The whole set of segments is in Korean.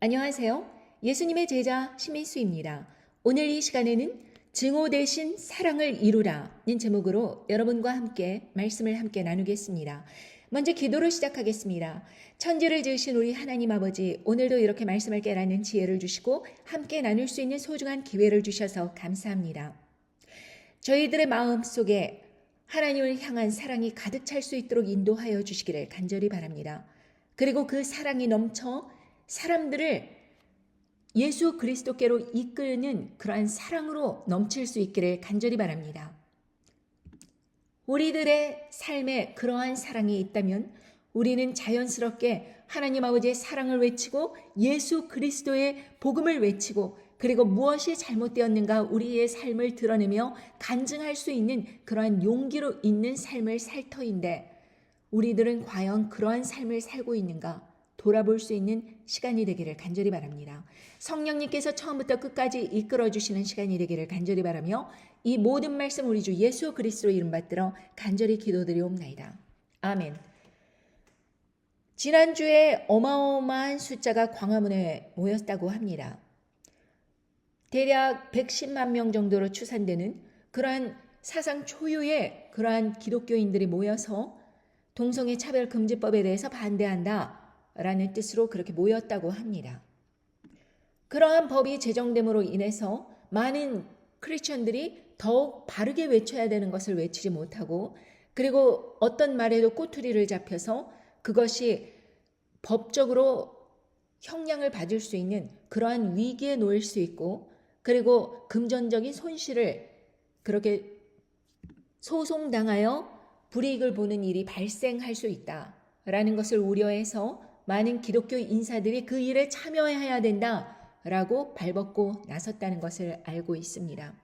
안녕하세요. 예수님의 제자 신민수입니다. 오늘 이 시간에는 증오 대신 사랑을 이루라는 제목으로 여러분과 함께 말씀을 함께 나누겠습니다. 먼저 기도로 시작하겠습니다. 천지를 지으신 우리 하나님 아버지, 오늘도 이렇게 말씀을 깨닫는 지혜를 주시고 함께 나눌 수 있는 소중한 기회를 주셔서 감사합니다. 저희들의 마음 속에 하나님을 향한 사랑이 가득 찰 수 있도록 인도하여 주시기를 간절히 바랍니다. 그리고 그 사랑이 넘쳐 사람들을 예수 그리스도께로 이끄는 그러한 사랑으로 넘칠 수 있기를 간절히 바랍니다. 우리들의 삶에 그러한 사랑이 있다면 우리는 자연스럽게 하나님 아버지의 사랑을 외치고 예수 그리스도의 복음을 외치고 그리고 무엇이 잘못되었는가 우리의 삶을 드러내며 간증할 수 있는 그러한 용기로 있는 삶을 살 터인데 우리들은 과연 그러한 삶을 살고 있는가 돌아볼 수 있는 시간이 되기를 간절히 바랍니다. 성령님께서 처음부터 끝까지 이끌어 주시는 시간이 되기를 간절히 바라며 이 모든 말씀 우리 주 예수 그리스도로 이름 받들어 간절히 기도드리옵나이다. 아멘. 지난주에 어마어마한 숫자가 광화문에 모였다고 합니다. 대략 110만 명 정도로 추산되는 그러한 사상 초유의 그러한 기독교인들이 모여서 동성애 차별 금지법에 대해서 반대한다 라는 뜻으로 그렇게 모였다고 합니다. 그러한 법이 제정됨으로 인해서 많은 크리스천들이 더욱 바르게 외쳐야 되는 것을 외치지 못하고 그리고 어떤 말에도 꼬투리를 잡혀서 그것이 법적으로 형량을 받을 수 있는 그러한 위기에 놓일 수 있고 그리고 금전적인 손실을 그렇게 소송당하여 불이익을 보는 일이 발생할 수 있다라는 것을 우려해서 많은 기독교 인사들이 그 일에 참여해야 된다라고 발벗고 나섰다는 것을 알고 있습니다.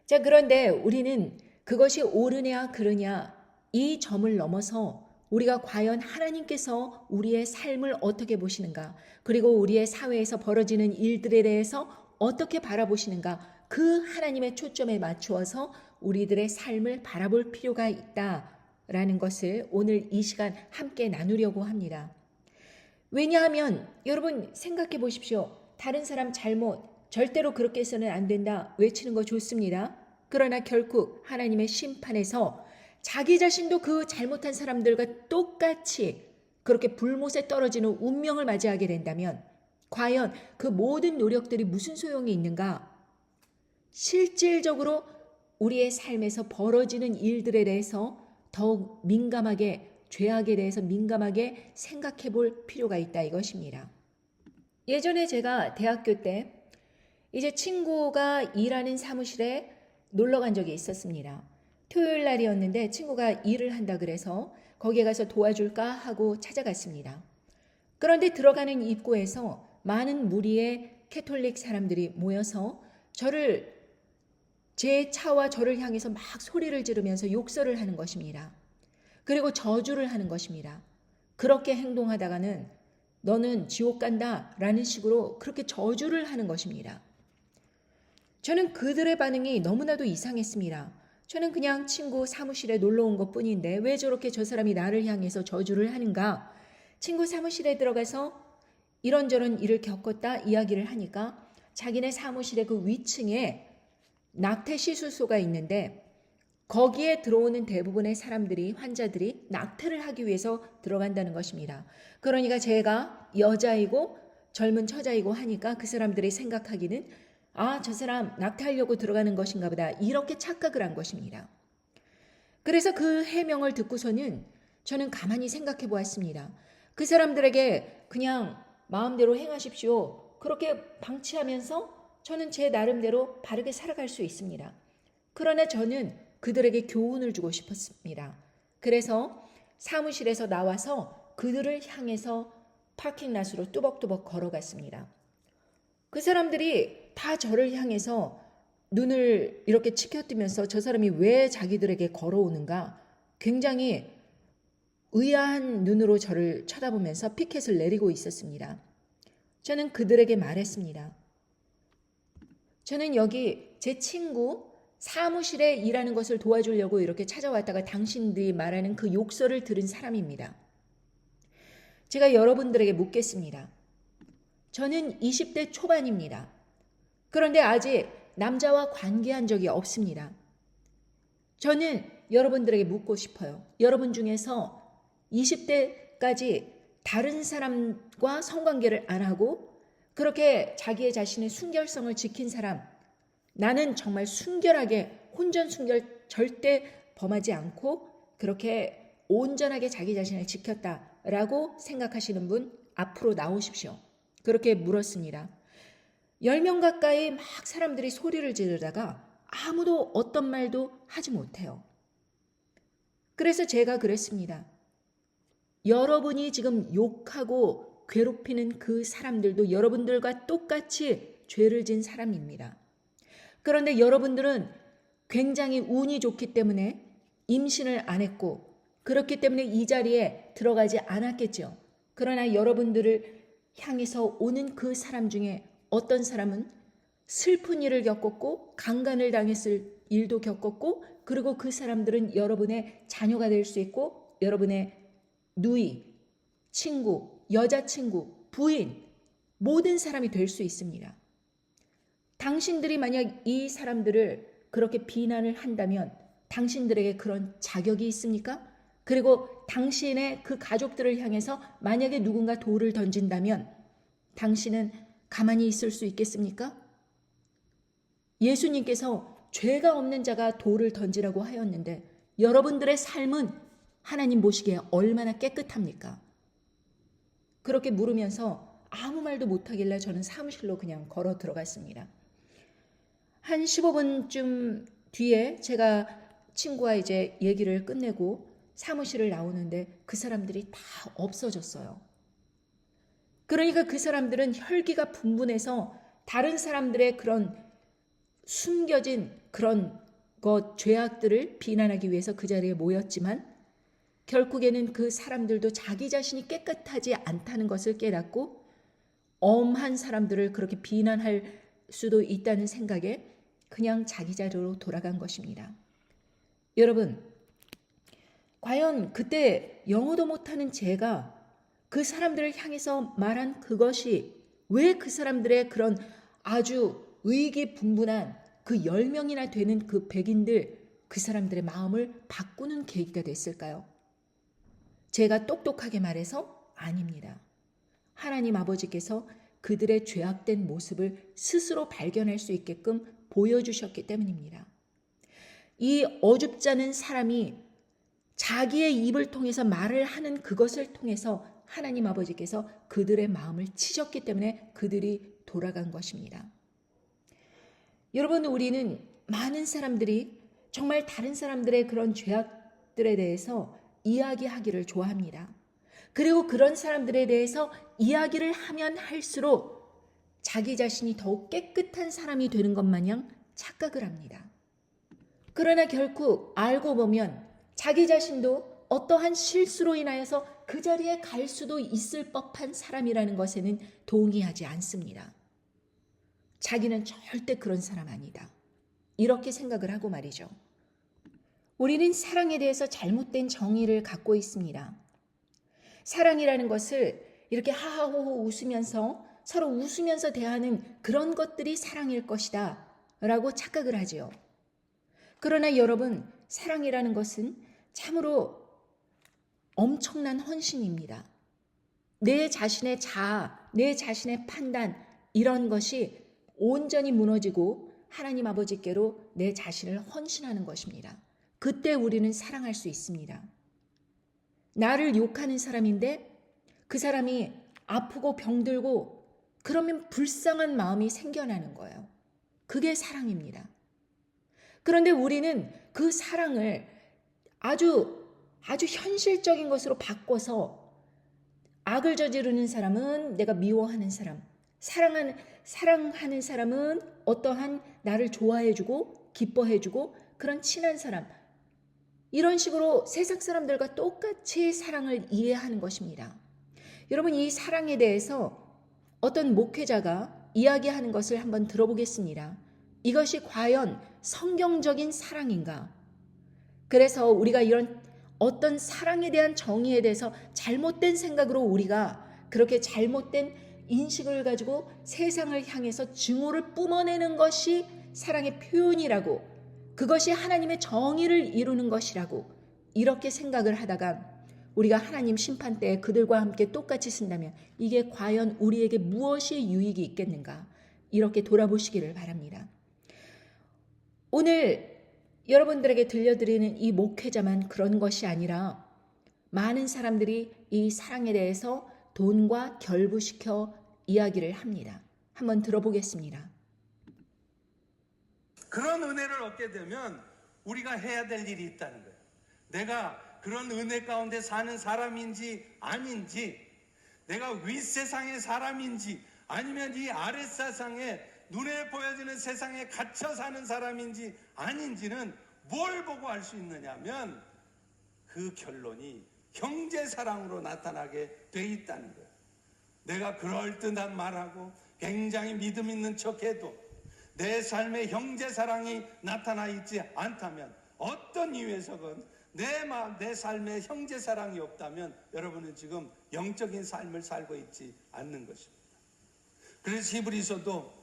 자, 그런데 우리는 그것이 옳으냐 그르냐 이 점을 넘어서 우리가 과연 하나님께서 우리의 삶을 어떻게 보시는가 그리고 우리의 사회에서 벌어지는 일들에 대해서 어떻게 바라보시는가 그 하나님의 초점에 맞추어서 우리들의 삶을 바라볼 필요가 있다라는 것을 오늘 이 시간 함께 나누려고 합니다. 왜냐하면 여러분 생각해 보십시오. 다른 사람 잘못 절대로 그렇게 해서는 안 된다 외치는 거 좋습니다. 그러나 결국 하나님의 심판에서 자기 자신도 그 잘못한 사람들과 똑같이 그렇게 불못에 떨어지는 운명을 맞이하게 된다면 과연 그 모든 노력들이 무슨 소용이 있는가? 실질적으로 우리의 삶에서 벌어지는 일들에 대해서 더욱 민감하게 죄악에 대해서 민감하게 생각해 볼 필요가 있다 이것입니다. 예전에 제가 대학교 때 이제 친구가 일하는 사무실에 놀러 간 적이 있었습니다. 토요일 날이었는데 친구가 일을 한다 그래서 거기에 가서 도와줄까 하고 찾아갔습니다. 그런데 들어가는 입구에서 많은 무리의 캐톨릭 사람들이 모여서 제 차와 저를 향해서 막 소리를 지르면서 욕설을 하는 것입니다. 그리고 저주를 하는 것입니다. 그렇게 행동하다가는 너는 지옥 간다 라는 식으로 그렇게 저주를 하는 것입니다. 저는 그들의 반응이 너무나도 이상했습니다. 저는 그냥 친구 사무실에 놀러 온 것 뿐인데 왜 저렇게 저 사람이 나를 향해서 저주를 하는가? 친구 사무실에 들어가서 이런저런 일을 겪었다 이야기를 하니까 자기네 사무실의 그 위층에 낙태 시술소가 있는데 거기에 들어오는 대부분의 사람들이 환자들이 낙태를 하기 위해서 들어간다는 것입니다. 그러니까 제가 여자이고 젊은 처자이고 하니까 그 사람들이 생각하기는 저 사람 낙태하려고 들어가는 것인가 보다 이렇게 착각을 한 것입니다. 그래서 그 해명을 듣고서는 저는 가만히 생각해 보았습니다. 그 사람들에게 그냥 마음대로 행하십시오. 그렇게 방치하면서 저는 제 나름대로 바르게 살아갈 수 있습니다. 그러나 저는 그들에게 교훈을 주고 싶었습니다. 그래서 사무실에서 나와서 그들을 향해서 파킹랏으로 뚜벅뚜벅 걸어갔습니다. 그 사람들이 다 저를 향해서 눈을 이렇게 치켜뜨면서 저 사람이 왜 자기들에게 걸어오는가 굉장히 의아한 눈으로 저를 쳐다보면서 피켓을 내리고 있었습니다. 저는 그들에게 말했습니다. 저는 여기 제 친구 사무실에 일하는 것을 도와주려고 이렇게 찾아왔다가 당신들이 말하는 그 욕설을 들은 사람입니다. 제가 여러분들에게 묻겠습니다. 저는 20대 초반입니다. 그런데 아직 남자와 관계한 적이 없습니다. 저는 여러분들에게 묻고 싶어요. 여러분 중에서 20대까지 다른 사람과 성관계를 안 하고 그렇게 자기의 자신의 순결성을 지킨 사람, 나는 정말 순결하게 혼전순결 절대 범하지 않고 그렇게 온전하게 자기 자신을 지켰다라고 생각하시는 분 앞으로 나오십시오. 그렇게 물었습니다. 10명 가까이 막 사람들이 소리를 지르다가 아무도 어떤 말도 하지 못해요. 그래서 제가 그랬습니다. 여러분이 지금 욕하고 괴롭히는 그 사람들도 여러분들과 똑같이 죄를 진 사람입니다. 그런데 여러분들은 굉장히 운이 좋기 때문에 임신을 안 했고 그렇기 때문에 이 자리에 들어가지 않았겠죠. 그러나 여러분들을 향해서 오는 그 사람 중에 어떤 사람은 슬픈 일을 겪었고 강간을 당했을 일도 겪었고 그리고 그 사람들은 여러분의 자녀가 될 수 있고 여러분의 누이, 친구, 여자친구, 부인 모든 사람이 될 수 있습니다. 당신들이 만약 이 사람들을 그렇게 비난을 한다면 당신들에게 그런 자격이 있습니까? 그리고 당신의 그 가족들을 향해서 만약에 누군가 돌을 던진다면 당신은 가만히 있을 수 있겠습니까? 예수님께서 죄가 없는 자가 돌을 던지라고 하였는데 여러분들의 삶은 하나님 보시기에 얼마나 깨끗합니까? 그렇게 물으면서 아무 말도 못하길래 저는 사무실로 그냥 걸어 들어갔습니다. 한 15분쯤 뒤에 제가 친구와 이제 얘기를 끝내고 사무실을 나오는데 그 사람들이 다 없어졌어요. 그러니까 그 사람들은 혈기가 분분해서 다른 사람들의 그런 숨겨진 그런 죄악들을 비난하기 위해서 그 자리에 모였지만 결국에는 그 사람들도 자기 자신이 깨끗하지 않다는 것을 깨닫고 엄한 사람들을 그렇게 비난할 수도 있다는 생각에 그냥 자기 자리로 돌아간 것입니다. 여러분, 과연 그때 영어도 못하는 제가 그 사람들을 향해서 말한 그것이 왜 그 사람들의 그런 아주 의기분분한 그 10명이나 되는 그 백인들 그 사람들의 마음을 바꾸는 계기가 됐을까요? 제가 똑똑하게 말해서 아닙니다. 하나님 아버지께서 그들의 죄악된 모습을 스스로 발견할 수 있게끔 보여주셨기 때문입니다. 이 어줍잖은 사람이 자기의 입을 통해서 말을 하는 그것을 통해서 하나님 아버지께서 그들의 마음을 치셨기 때문에 그들이 돌아간 것입니다. 여러분, 우리는 많은 사람들이 정말 다른 사람들의 그런 죄악들에 대해서 이야기하기를 좋아합니다. 그리고 그런 사람들에 대해서 이야기를 하면 할수록 자기 자신이 더욱 깨끗한 사람이 되는 것 마냥 착각을 합니다. 그러나 결국 알고 보면 자기 자신도 어떠한 실수로 인하여서 그 자리에 갈 수도 있을 법한 사람이라는 것에는 동의하지 않습니다. 자기는 절대 그런 사람 아니다. 이렇게 생각을 하고 말이죠. 우리는 사랑에 대해서 잘못된 정의를 갖고 있습니다. 사랑이라는 것을 이렇게 하하호호 웃으면서 서로 웃으면서 대하는 그런 것들이 사랑일 것이다 라고 착각을 하지요. 그러나 여러분, 사랑이라는 것은 참으로 엄청난 헌신입니다. 내 자신의 자아, 내 자신의 판단 이런 것이 온전히 무너지고 하나님 아버지께로 내 자신을 헌신하는 것입니다. 그때 우리는 사랑할 수 있습니다. 나를 욕하는 사람인데 그 사람이 아프고 병들고 그러면 불쌍한 마음이 생겨나는 거예요. 그게 사랑입니다. 그런데 우리는 그 사랑을 아주 현실적인 것으로 바꿔서 악을 저지르는 사람은 내가 미워하는 사람, 사랑하는 사람은 어떠한 나를 좋아해주고 기뻐해주고 그런 친한 사람, 이런 식으로 세상 사람들과 똑같이 사랑을 이해하는 것입니다. 여러분, 이 사랑에 대해서 어떤 목회자가 이야기하는 것을 한번 들어보겠습니다. 이것이 과연 성경적인 사랑인가? 그래서 우리가 이런 어떤 사랑에 대한 정의에 대해서 잘못된 생각으로 우리가 그렇게 잘못된 인식을 가지고 세상을 향해서 증오를 뿜어내는 것이 사랑의 표현이라고, 그것이 하나님의 정의를 이루는 것이라고 이렇게 생각을 하다가 우리가 하나님 심판 때에 그들과 함께 똑같이 쓴다면 이게 과연 우리에게 무엇이 유익이 있겠는가, 이렇게 돌아보시기를 바랍니다. 오늘 여러분들에게 들려드리는 이 목회자만 그런 것이 아니라 많은 사람들이 이 사랑에 대해서 돈과 결부시켜 이야기를 합니다. 한번 들어보겠습니다. 그런 은혜를 얻게 되면 우리가 해야 될 일이 있다는 거예요. 내가 그런 은혜 가운데 사는 사람인지 아닌지, 내가 윗세상의 사람인지 아니면 이 아랫세상에 눈에 보여지는 세상에 갇혀 사는 사람인지 아닌지는 뭘 보고 알 수 있느냐면 그 결론이 형제사랑으로 나타나게 돼 있다는 거예요. 내가 그럴듯한 말하고 굉장히 믿음 있는 척해도 내 삶에 형제사랑이 나타나 있지 않다면, 어떤 이유에서건 내 삶에 형제사랑이 없다면 여러분은 지금 영적인 삶을 살고 있지 않는 것입니다. 그래서 히브리서도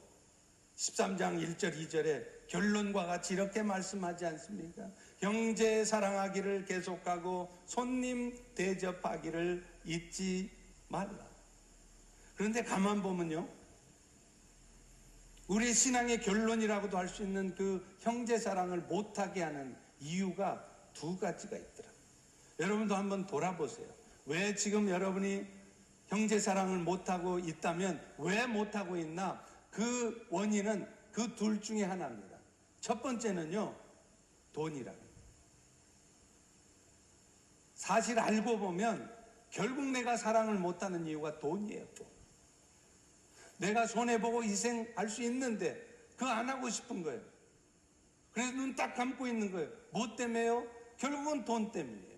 13장 1절 2절에 결론과 같이 이렇게 말씀하지 않습니까? 형제 사랑하기를 계속하고 손님 대접하기를 잊지 말라. 그런데 가만 보면요, 우리 신앙의 결론이라고도 할 수 있는 그 형제 사랑을 못하게 하는 이유가 두 가지가 있더라고요. 여러분도 한번 돌아보세요. 왜 지금 여러분이 형제 사랑을 못하고 있다면 왜 못하고 있나? 그 원인은 그 둘 중에 하나입니다. 첫 번째는요, 돈이라고. 사실 알고 보면 결국 내가 사랑을 못하는 이유가 돈이에요. 돈. 내가 손해보고 희생할 수 있는데 그거 안 하고 싶은 거예요. 그래서 눈 딱 감고 있는 거예요. 뭐 때문에요? 결국은 돈 때문이에요.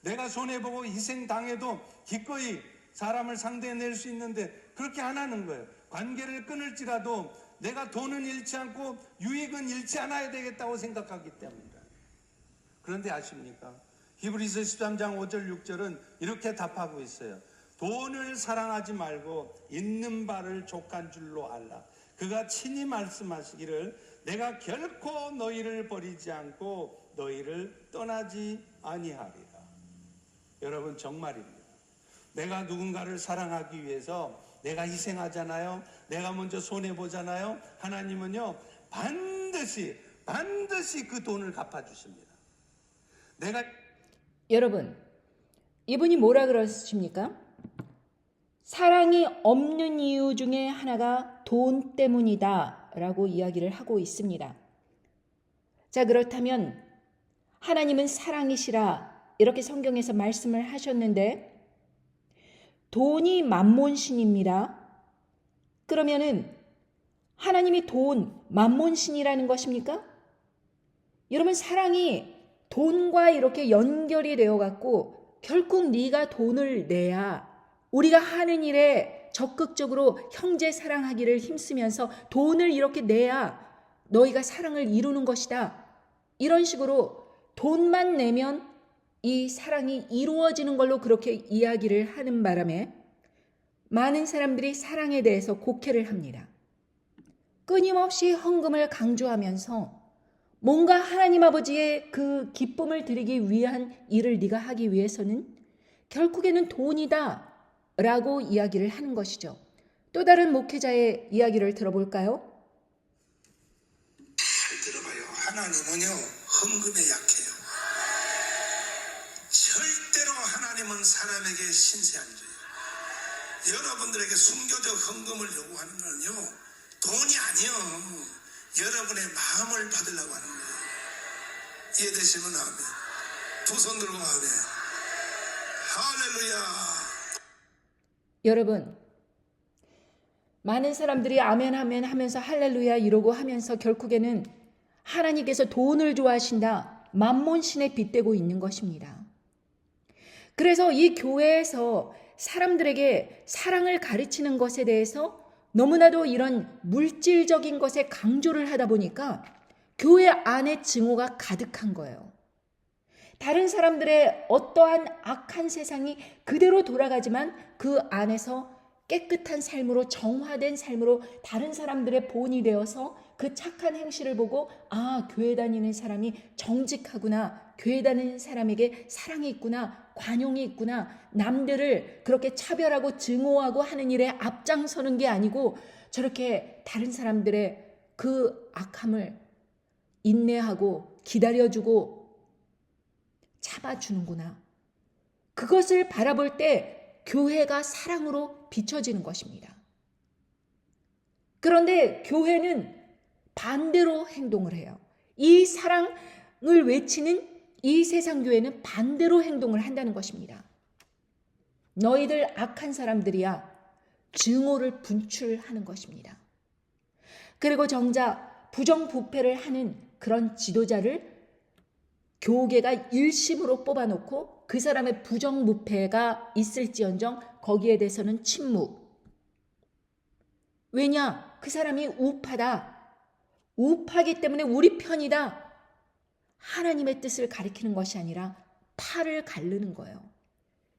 내가 손해보고 희생당해도 기꺼이 사람을 상대해낼 수 있는데 그렇게 안 하는 거예요. 관계를 끊을지라도 내가 돈은 잃지 않고 유익은 잃지 않아야 되겠다고 생각하기 때문이다. 그런데 아십니까? 히브리서 13장 5절 6절은 이렇게 답하고 있어요. 돈을 사랑하지 말고 있는 바를 족한 줄로 알라. 그가 친히 말씀하시기를 내가 결코 너희를 버리지 않고 너희를 떠나지 아니하리라. 여러분, 정말입니다. 내가 누군가를 사랑하기 위해서 내가 희생하잖아요. 내가 먼저 손해보잖아요. 하나님은요, 반드시 그 돈을 갚아주십니다. 여러분, 이분이 뭐라 그러십니까? 사랑이 없는 이유 중에 하나가 돈 때문이다 라고 이야기를 하고 있습니다. 자, 그렇다면 하나님은 사랑이시라 이렇게 성경에서 말씀을 하셨는데 돈이 만몬신입니다. 그러면은 하나님이 돈, 만몬신이라는 것입니까? 여러분, 사랑이 돈과 이렇게 연결이 되어 갖고 결국 네가 돈을 내야 우리가 하는 일에 적극적으로 형제 사랑하기를 힘쓰면서 돈을 이렇게 내야 너희가 사랑을 이루는 것이다. 이런 식으로 돈만 내면 이 사랑이 이루어지는 걸로 그렇게 이야기를 하는 바람에 많은 사람들이 사랑에 대해서 곡해를 합니다. 끊임없이 헌금을 강조하면서 뭔가 하나님 아버지의 그 기쁨을 드리기 위한 일을 네가 하기 위해서는 결국에는 돈이다 라고 이야기를 하는 것이죠. 또 다른 목회자의 이야기를 들어볼까요? 잘 들어봐요. 하나님은요, 헌금에 약해요. 절대로 하나님은 사람에게 신세 안 줘요. 여러분들에게 순교적 헌금을 요구하는 건요, 돈이 아니요, 여러분의 마음을 받으려고 하는 거예요. 이해되시면 아멘. 두 손 들고 아멘. 할렐루야. 여러분, 많은 사람들이 아멘 아멘 하면서 할렐루야 이러고 하면서 결국에는 하나님께서 돈을 좋아하신다, 만몬신에 빗대고 있는 것입니다. 그래서 이 교회에서 사람들에게 사랑을 가르치는 것에 대해서 너무나도 이런 물질적인 것에 강조를 하다 보니까 교회 안에 증오가 가득한 거예요. 다른 사람들의 어떠한 악한 세상이 그대로 돌아가지만 그 안에서 깨끗한 삶으로, 정화된 삶으로 다른 사람들의 본이 되어서 그 착한 행실을 보고, 아, 교회 다니는 사람이 정직하구나, 교회 다니는 사람에게 사랑이 있구나, 관용이 있구나, 남들을 그렇게 차별하고 증오하고 하는 일에 앞장서는 게 아니고 저렇게 다른 사람들의 그 악함을 인내하고 기다려주고 참아주는구나. 그것을 바라볼 때 교회가 사랑으로 비춰지는 것입니다. 그런데 교회는 반대로 행동을 해요. 이 사랑을 외치는 이 세상 교회는 반대로 행동을 한다는 것입니다. 너희들 악한 사람들이야, 증오를 분출하는 것입니다. 그리고 정작 부정부패를 하는 그런 지도자를 교계가 일심으로 뽑아놓고 그 사람의 부정부패가 있을지언정 거기에 대해서는 침묵. 왜냐? 그 사람이 우파다. 우파기 때문에 우리 편이다. 하나님의 뜻을 가리키는 것이 아니라 파를 가르는 거예요.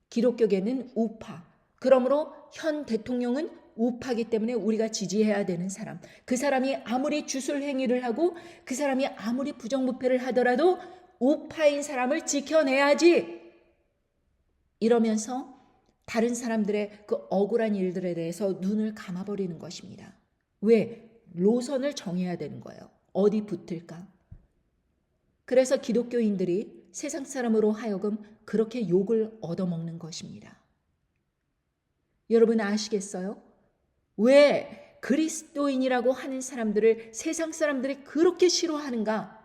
기독교계는 우파. 그러므로 현 대통령은 우파기 때문에 우리가 지지해야 되는 사람. 그 사람이 아무리 주술 행위를 하고 그 사람이 아무리 부정부패를 하더라도 우파인 사람을 지켜내야지. 이러면서 다른 사람들의 그 억울한 일들에 대해서 눈을 감아버리는 것입니다. 왜? 노선을 정해야 되는 거예요. 어디 붙을까? 그래서 기독교인들이 세상 사람으로 하여금 그렇게 욕을 얻어먹는 것입니다. 여러분 아시겠어요? 왜 그리스도인이라고 하는 사람들을 세상 사람들이 그렇게 싫어하는가?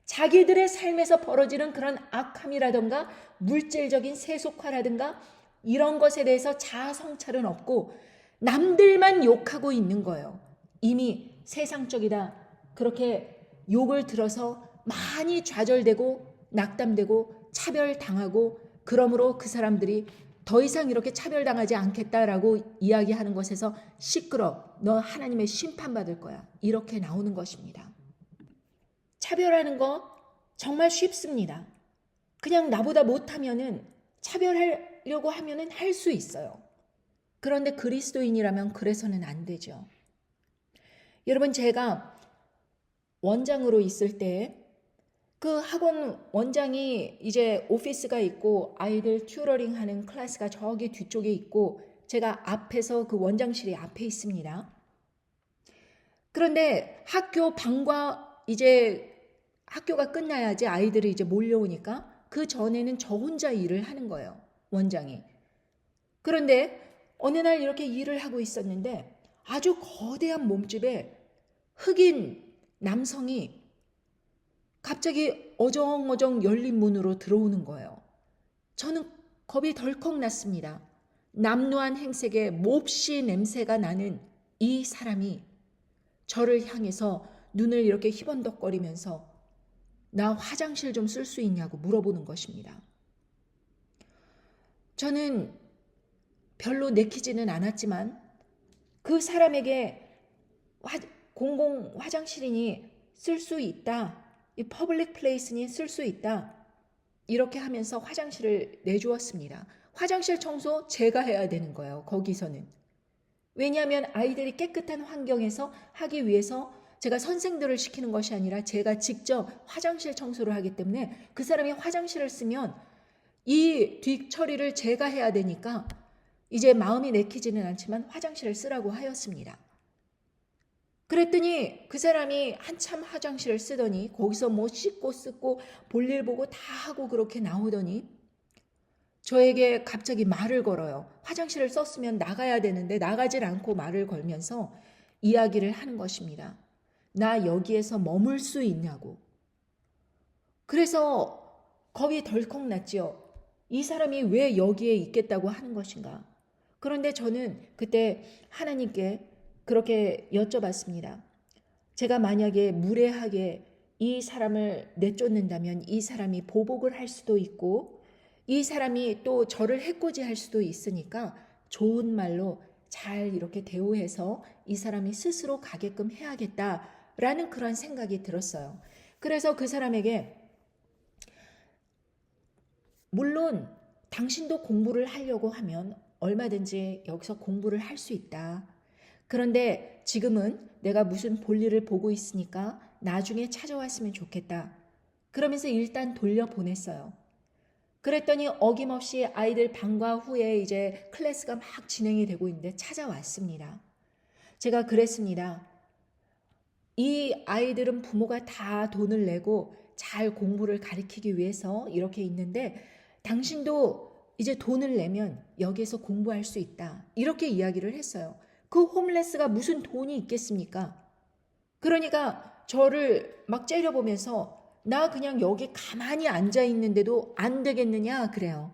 자기들의 삶에서 벌어지는 그런 악함이라든가 물질적인 세속화라든가 이런 것에 대해서 자아성찰은 없고 남들만 욕하고 있는 거예요. 이미 세상적이다. 그렇게 욕을 들어서 많이 좌절되고 낙담되고 차별당하고, 그러므로 그 사람들이 더 이상 이렇게 차별당하지 않겠다라고 이야기하는 것에서 시끄러, 너 하나님의 심판받을 거야, 이렇게 나오는 것입니다. 차별하는 거 정말 쉽습니다. 그냥 나보다 못하면은, 차별하려고 하면은 할 수 있어요. 그런데 그리스도인이라면 그래서는 안 되죠. 여러분, 제가 원장으로 있을 때 그 학원 원장이 이제 오피스가 있고 아이들 튜러링 하는 클래스가 저기 뒤쪽에 있고 제가 앞에서 그 원장실이 앞에 있습니다. 그런데 학교 방과 이제 학교가 끝나야지 아이들이 이제 몰려오니까 그 전에는 저 혼자 일을 하는 거예요, 원장이. 그런데 어느 날 이렇게 일을 하고 있었는데 아주 거대한 몸집에 흑인 남성이 갑자기 어정어정 열린 문으로 들어오는 거예요. 저는 겁이 덜컥 났습니다. 남루한 행색에 몹시 냄새가 나는 이 사람이 저를 향해서 눈을 이렇게 희번덕거리면서 나 화장실 좀 쓸 수 있냐고 물어보는 것입니다. 저는 별로 내키지는 않았지만 그 사람에게 공공 화장실이니 쓸 수 있다, 이 퍼블릭 플레이스니 쓸 수 있다, 이렇게 하면서 화장실을 내주었습니다. 화장실 청소 제가 해야 되는 거예요, 거기서는. 왜냐하면 아이들이 깨끗한 환경에서 하기 위해서 제가 선생들을 시키는 것이 아니라 제가 직접 화장실 청소를 하기 때문에 그 사람이 화장실을 쓰면 이 뒤처리를 제가 해야 되니까 이제 마음이 내키지는 않지만 화장실을 쓰라고 하였습니다. 그랬더니 그 사람이 한참 화장실을 쓰더니 거기서 뭐 씻고 쓰고 볼일 보고 다 하고 그렇게 나오더니 저에게 갑자기 말을 걸어요. 화장실을 썼으면 나가야 되는데 나가질 않고 말을 걸면서 이야기를 하는 것입니다. 나 여기에서 머물 수 있냐고. 그래서 겁이 덜컥 났지요. 이 사람이 왜 여기에 있겠다고 하는 것인가. 그런데 저는 그때 하나님께 그렇게 여쭤봤습니다. 제가 만약에 무례하게 이 사람을 내쫓는다면 이 사람이 보복을 할 수도 있고 이 사람이 또 저를 해코지할 수도 있으니까 좋은 말로 잘 이렇게 대우해서 이 사람이 스스로 가게끔 해야겠다라는 그런 생각이 들었어요. 그래서 그 사람에게 물론 당신도 공부를 하려고 하면 얼마든지 여기서 공부를 할 수 있다. 그런데 지금은 내가 무슨 볼일을 보고 있으니까 나중에 찾아왔으면 좋겠다. 그러면서 일단 돌려보냈어요. 그랬더니 어김없이 아이들 방과 후에 이제 클래스가 막 진행이 되고 있는데 찾아왔습니다. 제가 그랬습니다. 이 아이들은 부모가 다 돈을 내고 잘 공부를 가르치기 위해서 이렇게 있는데 당신도 이제 돈을 내면 여기에서 공부할 수 있다. 이렇게 이야기를 했어요. 그 홈레스가 무슨 돈이 있겠습니까? 그러니까 저를 막 째려보면서 나 그냥 여기 가만히 앉아 있는데도 안 되겠느냐 그래요.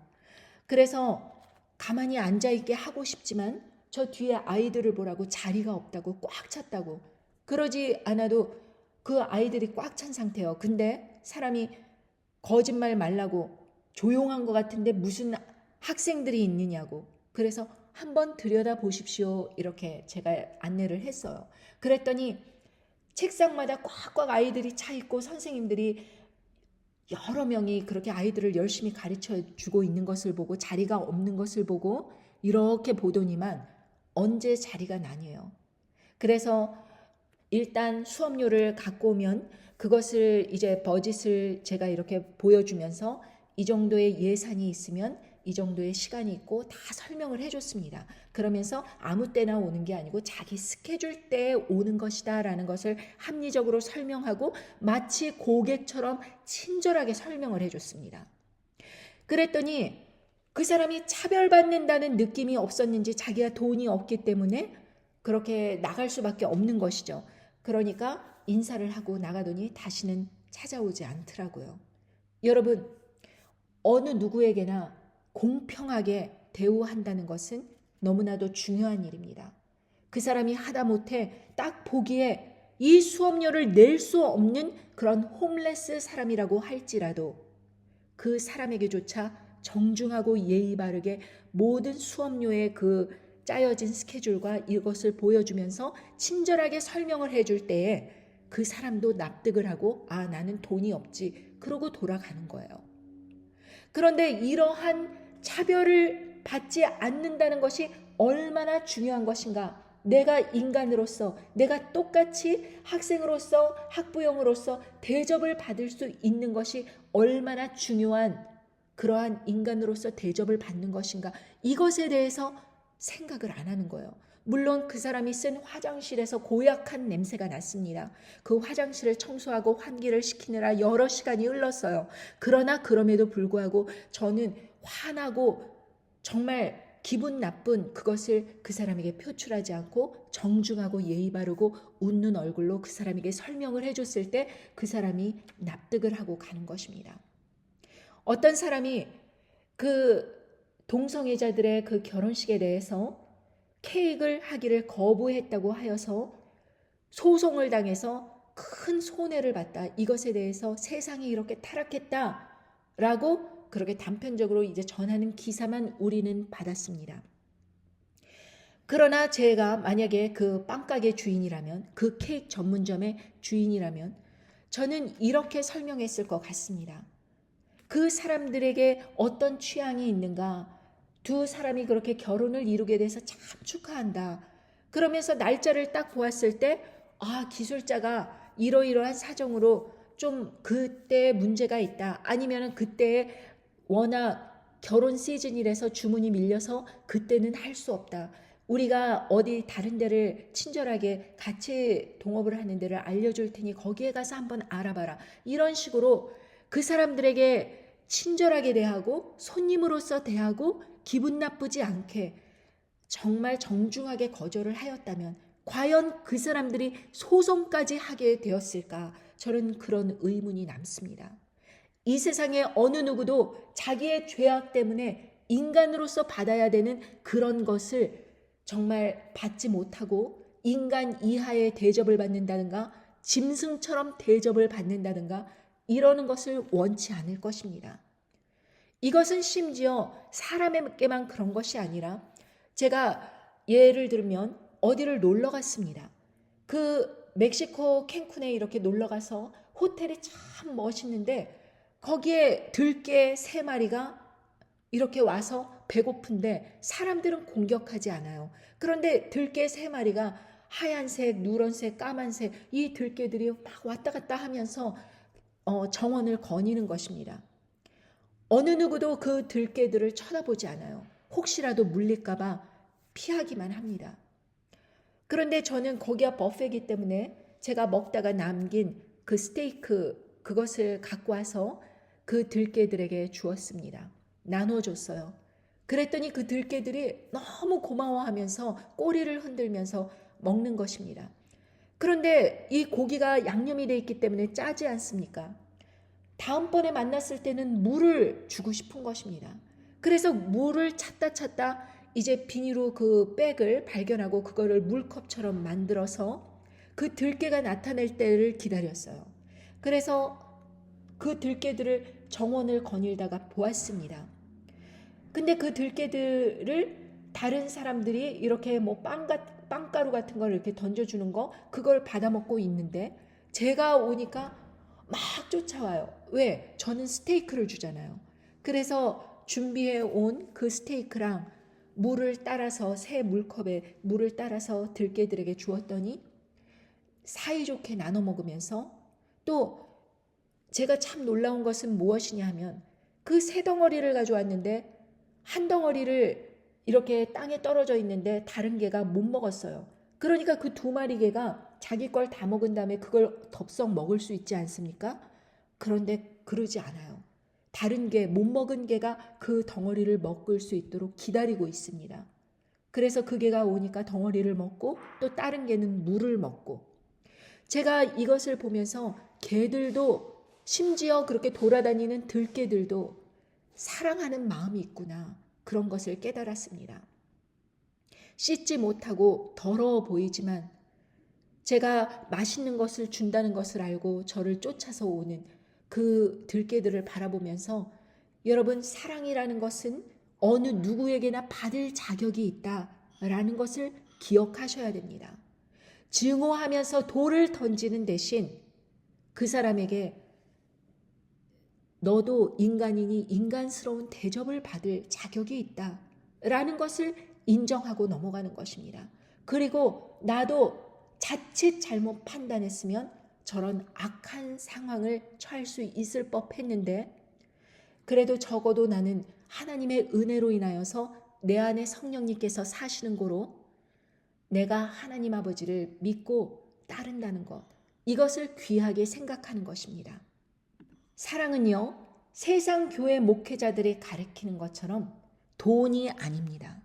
그래서 가만히 앉아 있게 하고 싶지만 저 뒤에 아이들을 보라고 자리가 없다고 꽉 찼다고. 그러지 않아도 그 아이들이 꽉 찬 상태예요. 근데 사람이 거짓말 말라고 조용한 것 같은데 무슨 학생들이 있느냐고. 그래서 한번 들여다보십시오. 이렇게 제가 안내를 했어요. 그랬더니 책상마다 꽉꽉 아이들이 차 있고 선생님들이 여러 명이 그렇게 아이들을 열심히 가르쳐 주고 있는 것을 보고 자리가 없는 것을 보고 이렇게 보더니만 언제 자리가 나뉘어요. 그래서 일단 수업료를 갖고 오면 그것을 이제 버짓을 제가 이렇게 보여주면서 이 정도의 예산이 있으면 이 정도의 시간이 있고 다 설명을 해줬습니다. 그러면서 아무 때나 오는 게 아니고 자기 스케줄 때에 오는 것이다 라는 것을 합리적으로 설명하고 마치 고객처럼 친절하게 설명을 해줬습니다. 그랬더니 그 사람이 차별받는다는 느낌이 없었는지 자기가 돈이 없기 때문에 그렇게 나갈 수밖에 없는 것이죠. 그러니까 인사를 하고 나가더니 다시는 찾아오지 않더라고요. 여러분, 어느 누구에게나 공평하게 대우한다는 것은 너무나도 중요한 일입니다. 그 사람이 하다못해 딱 보기에 이 수업료를 낼 수 없는 그런 홈레스 사람이라고 할지라도 그 사람에게조차 정중하고 예의 바르게 모든 수업료의 그 짜여진 스케줄과 이것을 보여주면서 친절하게 설명을 해줄 때에 그 사람도 납득을 하고 아, 나는 돈이 없지. 그러고 돌아가는 거예요. 그런데 이러한 차별을 받지 않는다는 것이 얼마나 중요한 것인가. 내가 인간으로서 내가 똑같이 학생으로서 학부형으로서 대접을 받을 수 있는 것이 얼마나 중요한 그러한 인간으로서 대접을 받는 것인가. 이것에 대해서 생각을 안 하는 거예요. 물론 그 사람이 쓴 화장실에서 고약한 냄새가 났습니다. 그 화장실을 청소하고 환기를 시키느라 여러 시간이 흘렀어요. 그러나 그럼에도 불구하고 저는 화나고 정말 기분 나쁜 그것을 그 사람에게 표출하지 않고 정중하고 예의 바르고 웃는 얼굴로 그 사람에게 설명을 해줬을 때 그 사람이 납득을 하고 가는 것입니다. 어떤 사람이 그 동성애자들의 그 결혼식에 대해서 케이크를 하기를 거부했다고 하여서 소송을 당해서 큰 손해를 봤다. 이것에 대해서 세상이 이렇게 타락했다라고 그렇게 단편적으로 이제 전하는 기사만 우리는 받았습니다. 그러나 제가 만약에 그 빵가게 주인이라면, 그 케이크 전문점의 주인이라면 저는 이렇게 설명했을 것 같습니다. 그 사람들에게 어떤 취향이 있는가, 두 사람이 그렇게 결혼을 이루게 돼서 참 축하한다. 그러면서 날짜를 딱 보았을 때 아, 기술자가 이러이러한 사정으로 좀 그때 문제가 있다. 아니면 그때 워낙 결혼 시즌이라서 주문이 밀려서 그때는 할 수 없다. 우리가 어디 다른 데를 친절하게 같이 동업을 하는 데를 알려줄 테니 거기에 가서 한번 알아봐라. 이런 식으로 그 사람들에게 친절하게 대하고 손님으로서 대하고 기분 나쁘지 않게 정말 정중하게 거절을 하였다면 과연 그 사람들이 소송까지 하게 되었을까? 저는 그런 의문이 남습니다. 이 세상에 어느 누구도 자기의 죄악 때문에 인간으로서 받아야 되는 그런 것을 정말 받지 못하고 인간 이하의 대접을 받는다든가 짐승처럼 대접을 받는다든가 이러는 것을 원치 않을 것입니다. 이것은 심지어 사람에게만 그런 것이 아니라 제가 예를 들면 어디를 놀러 갔습니다. 그 멕시코 캔쿤에 이렇게 놀러 가서 호텔이 참 멋있는데 거기에 들개 3마리가 이렇게 와서 배고픈데 사람들은 공격하지 않아요. 그런데 들개 3마리가 하얀색, 누런색, 까만색 이 들개들이 막 왔다 갔다 하면서 정원을 거니는 것입니다. 어느 누구도 그 들개들을 쳐다보지 않아요. 혹시라도 물릴까 봐 피하기만 합니다. 그런데 저는 거기가 뷔페이기 때문에 제가 먹다가 남긴 그 스테이크 그것을 갖고 와서 그 들개들에게 주었습니다. 나눠줬어요. 그랬더니 그 들개들이 너무 고마워하면서 꼬리를 흔들면서 먹는 것입니다. 그런데 이 고기가 양념이 돼 있기 때문에 짜지 않습니까? 다음번에 만났을 때는 물을 주고 싶은 것입니다. 그래서 물을 찾다 이제 비닐로 그 백을 발견하고 그거를 물컵처럼 만들어서 그 들개가 나타날 때를 기다렸어요. 그래서 그 들개들을 정원을 거닐다가 보았습니다. 근데 그 들개들을 다른 사람들이 이렇게 뭐 빵가루 같은 걸 이렇게 던져주는 거 그걸 받아먹고 있는데 제가 오니까 막 쫓아와요. 왜? 저는 스테이크를 주잖아요. 그래서 준비해 온 그 스테이크랑 물을 따라서 새 물컵에 물을 따라서 들개들에게 주었더니 사이좋게 나눠 먹으면서 또 제가 참 놀라운 것은 무엇이냐 하면 그 새 덩어리를 가져왔는데 한 덩어리를 이렇게 땅에 떨어져 있는데 다른 개가 못 먹었어요. 그러니까 그 2마리 개가 자기 걸 다 먹은 다음에 그걸 덥석 먹을 수 있지 않습니까? 그런데 그러지 않아요. 다른 개, 못 먹은 개가 그 덩어리를 먹을 수 있도록 기다리고 있습니다. 그래서 그 개가 오니까 덩어리를 먹고 또 다른 개는 물을 먹고 제가 이것을 보면서 개들도 심지어 그렇게 돌아다니는 들개들도 사랑하는 마음이 있구나. 그런 것을 깨달았습니다. 씻지 못하고 더러워 보이지만 제가 맛있는 것을 준다는 것을 알고 저를 쫓아서 오는 그 들개들을 바라보면서 여러분 사랑이라는 것은 어느 누구에게나 받을 자격이 있다라는 것을 기억하셔야 됩니다. 증오하면서 돌을 던지는 대신 그 사람에게 너도 인간이니 인간스러운 대접을 받을 자격이 있다라는 것을 인정하고 넘어가는 것입니다. 그리고 나도 자칫 잘못 판단했으면 저런 악한 상황을 처할 수 있을 법했는데 그래도 적어도 나는 하나님의 은혜로 인하여서 내 안에 성령님께서 사시는 고로 내가 하나님 아버지를 믿고 따른다는 것 이것을 귀하게 생각하는 것입니다. 사랑은요 세상 교회 목회자들이 가르치는 것처럼 돈이 아닙니다.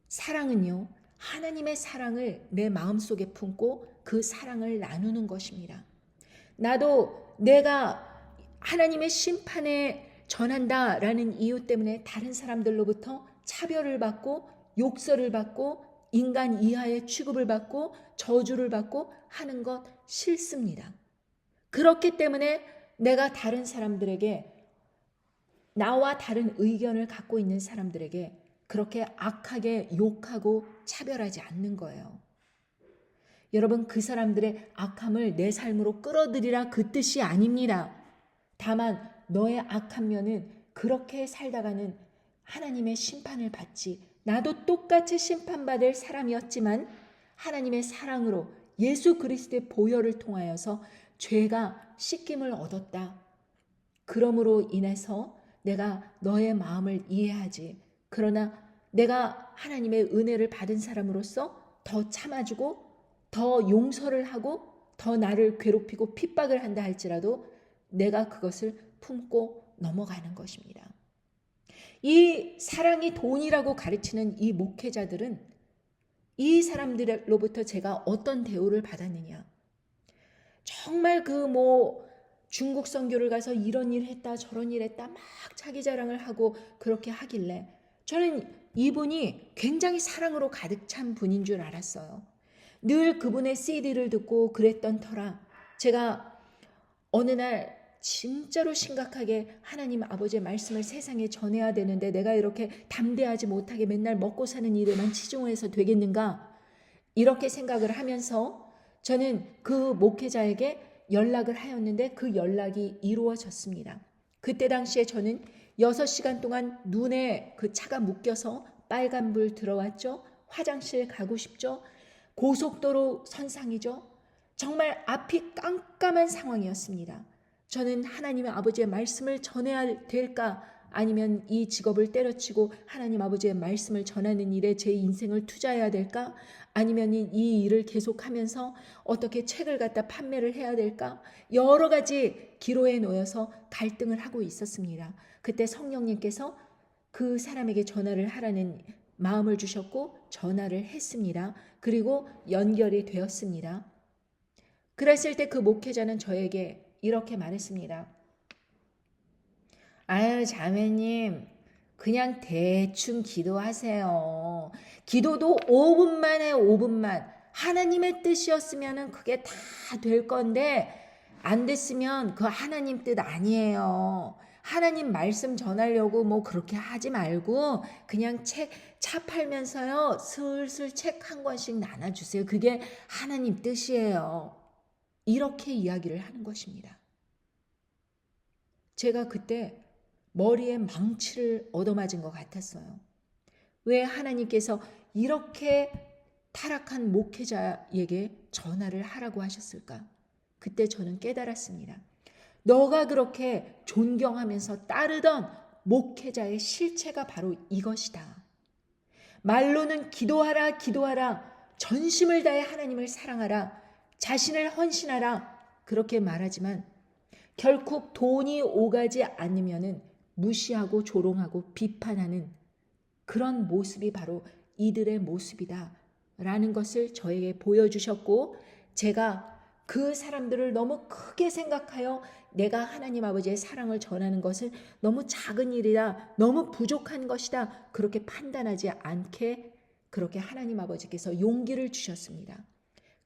사랑은요 하나님의 사랑을 내 마음속에 품고 그 사랑을 나누는 것입니다. 나도 내가 하나님의 심판에 전한다라는 이유 때문에 다른 사람들로부터 차별을 받고 욕설을 받고 인간 이하의 취급을 받고 저주를 받고 하는 것 싫습니다. 그렇기 때문에 내가 다른 사람들에게 나와 다른 의견을 갖고 있는 사람들에게 그렇게 악하게 욕하고 차별하지 않는 거예요. 여러분 그 사람들의 악함을 내 삶으로 끌어들이라 그 뜻이 아닙니다. 다만 너의 악한 면은 그렇게 살다가는 하나님의 심판을 받지 나도 똑같이 심판받을 사람이었지만 하나님의 사랑으로 예수 그리스도의 보혈을 통하여서 죄가 씻김을 얻었다. 그러므로 인해서 내가 너의 마음을 이해하지. 그러나 내가 하나님의 은혜를 받은 사람으로서 더 참아주고 더 용서를 하고 더 나를 괴롭히고 핍박을 한다 할지라도 내가 그것을 품고 넘어가는 것입니다. 이 사랑이 돈이라고 가르치는 이 목회자들은 이 사람들로부터 제가 어떤 대우를 받았느냐. 정말 중국 선교를 가서 이런 일 했다 저런 일 했다 막 자기 자랑을 하고 그렇게 하길래 저는 이분이 굉장히 사랑으로 가득 찬 분인 줄 알았어요. 늘 그분의 CD를 듣고 그랬던 터라 제가 어느 날 진짜로 심각하게 하나님 아버지의 말씀을 세상에 전해야 되는데 내가 이렇게 담대하지 못하게 맨날 먹고 사는 일에만 치중해서 되겠는가 이렇게 생각을 하면서 저는 그 목회자에게 연락을 하였는데 그 연락이 이루어졌습니다. 그때 당시에 저는 6시간 동안 눈에 그 차가 묶여서 빨간불 들어왔죠. 화장실 가고 싶죠. 고속도로 선상이죠. 정말 앞이 깜깜한 상황이었습니다. 저는 하나님의 아버지의 말씀을 전해야 될까, 아니면 이 직업을 때려치고 하나님 아버지의 말씀을 전하는 일에 제 인생을 투자해야 될까, 아니면 이 일을 계속하면서 어떻게 책을 갖다 판매를 해야 될까, 여러 가지 기로에 놓여서 갈등을 하고 있었습니다. 그때 성령님께서 그 사람에게 전화를 하라는 마음을 주셨고 전화를 했습니다. 그리고 연결이 되었습니다. 그랬을 때 그 목회자는 저에게 이렇게 말했습니다. 아유, 자매님, 그냥 대충 기도하세요. 기도도 5분만 해, 5분만. 하나님의 뜻이었으면 그게 다 될 건데 안 됐으면 그 하나님 뜻 아니에요. 하나님 말씀 전하려고 뭐 그렇게 하지 말고 그냥 차 팔면서요, 슬슬 책 한 권씩 나눠주세요. 그게 하나님 뜻이에요. 이렇게 이야기를 하는 것입니다. 제가 그때 머리에 망치를 얻어맞은 것 같았어요. 왜 하나님께서 이렇게 타락한 목회자에게 전화를 하라고 하셨을까? 그때 저는 깨달았습니다. 너가 그렇게 존경하면서 따르던 목회자의 실체가 바로 이것이다. 말로는 기도하라, 기도하라, 전심을 다해 하나님을 사랑하라, 자신을 헌신하라, 그렇게 말하지만 결국 돈이 오가지 않으면은 무시하고 조롱하고 비판하는 그런 모습이 바로 이들의 모습이다 라는 것을 저에게 보여주셨고, 제가 그 사람들을 너무 크게 생각하여 내가 하나님 아버지의 사랑을 전하는 것은 너무 작은 일이다, 너무 부족한 것이다, 그렇게 판단하지 않게 그렇게 하나님 아버지께서 용기를 주셨습니다.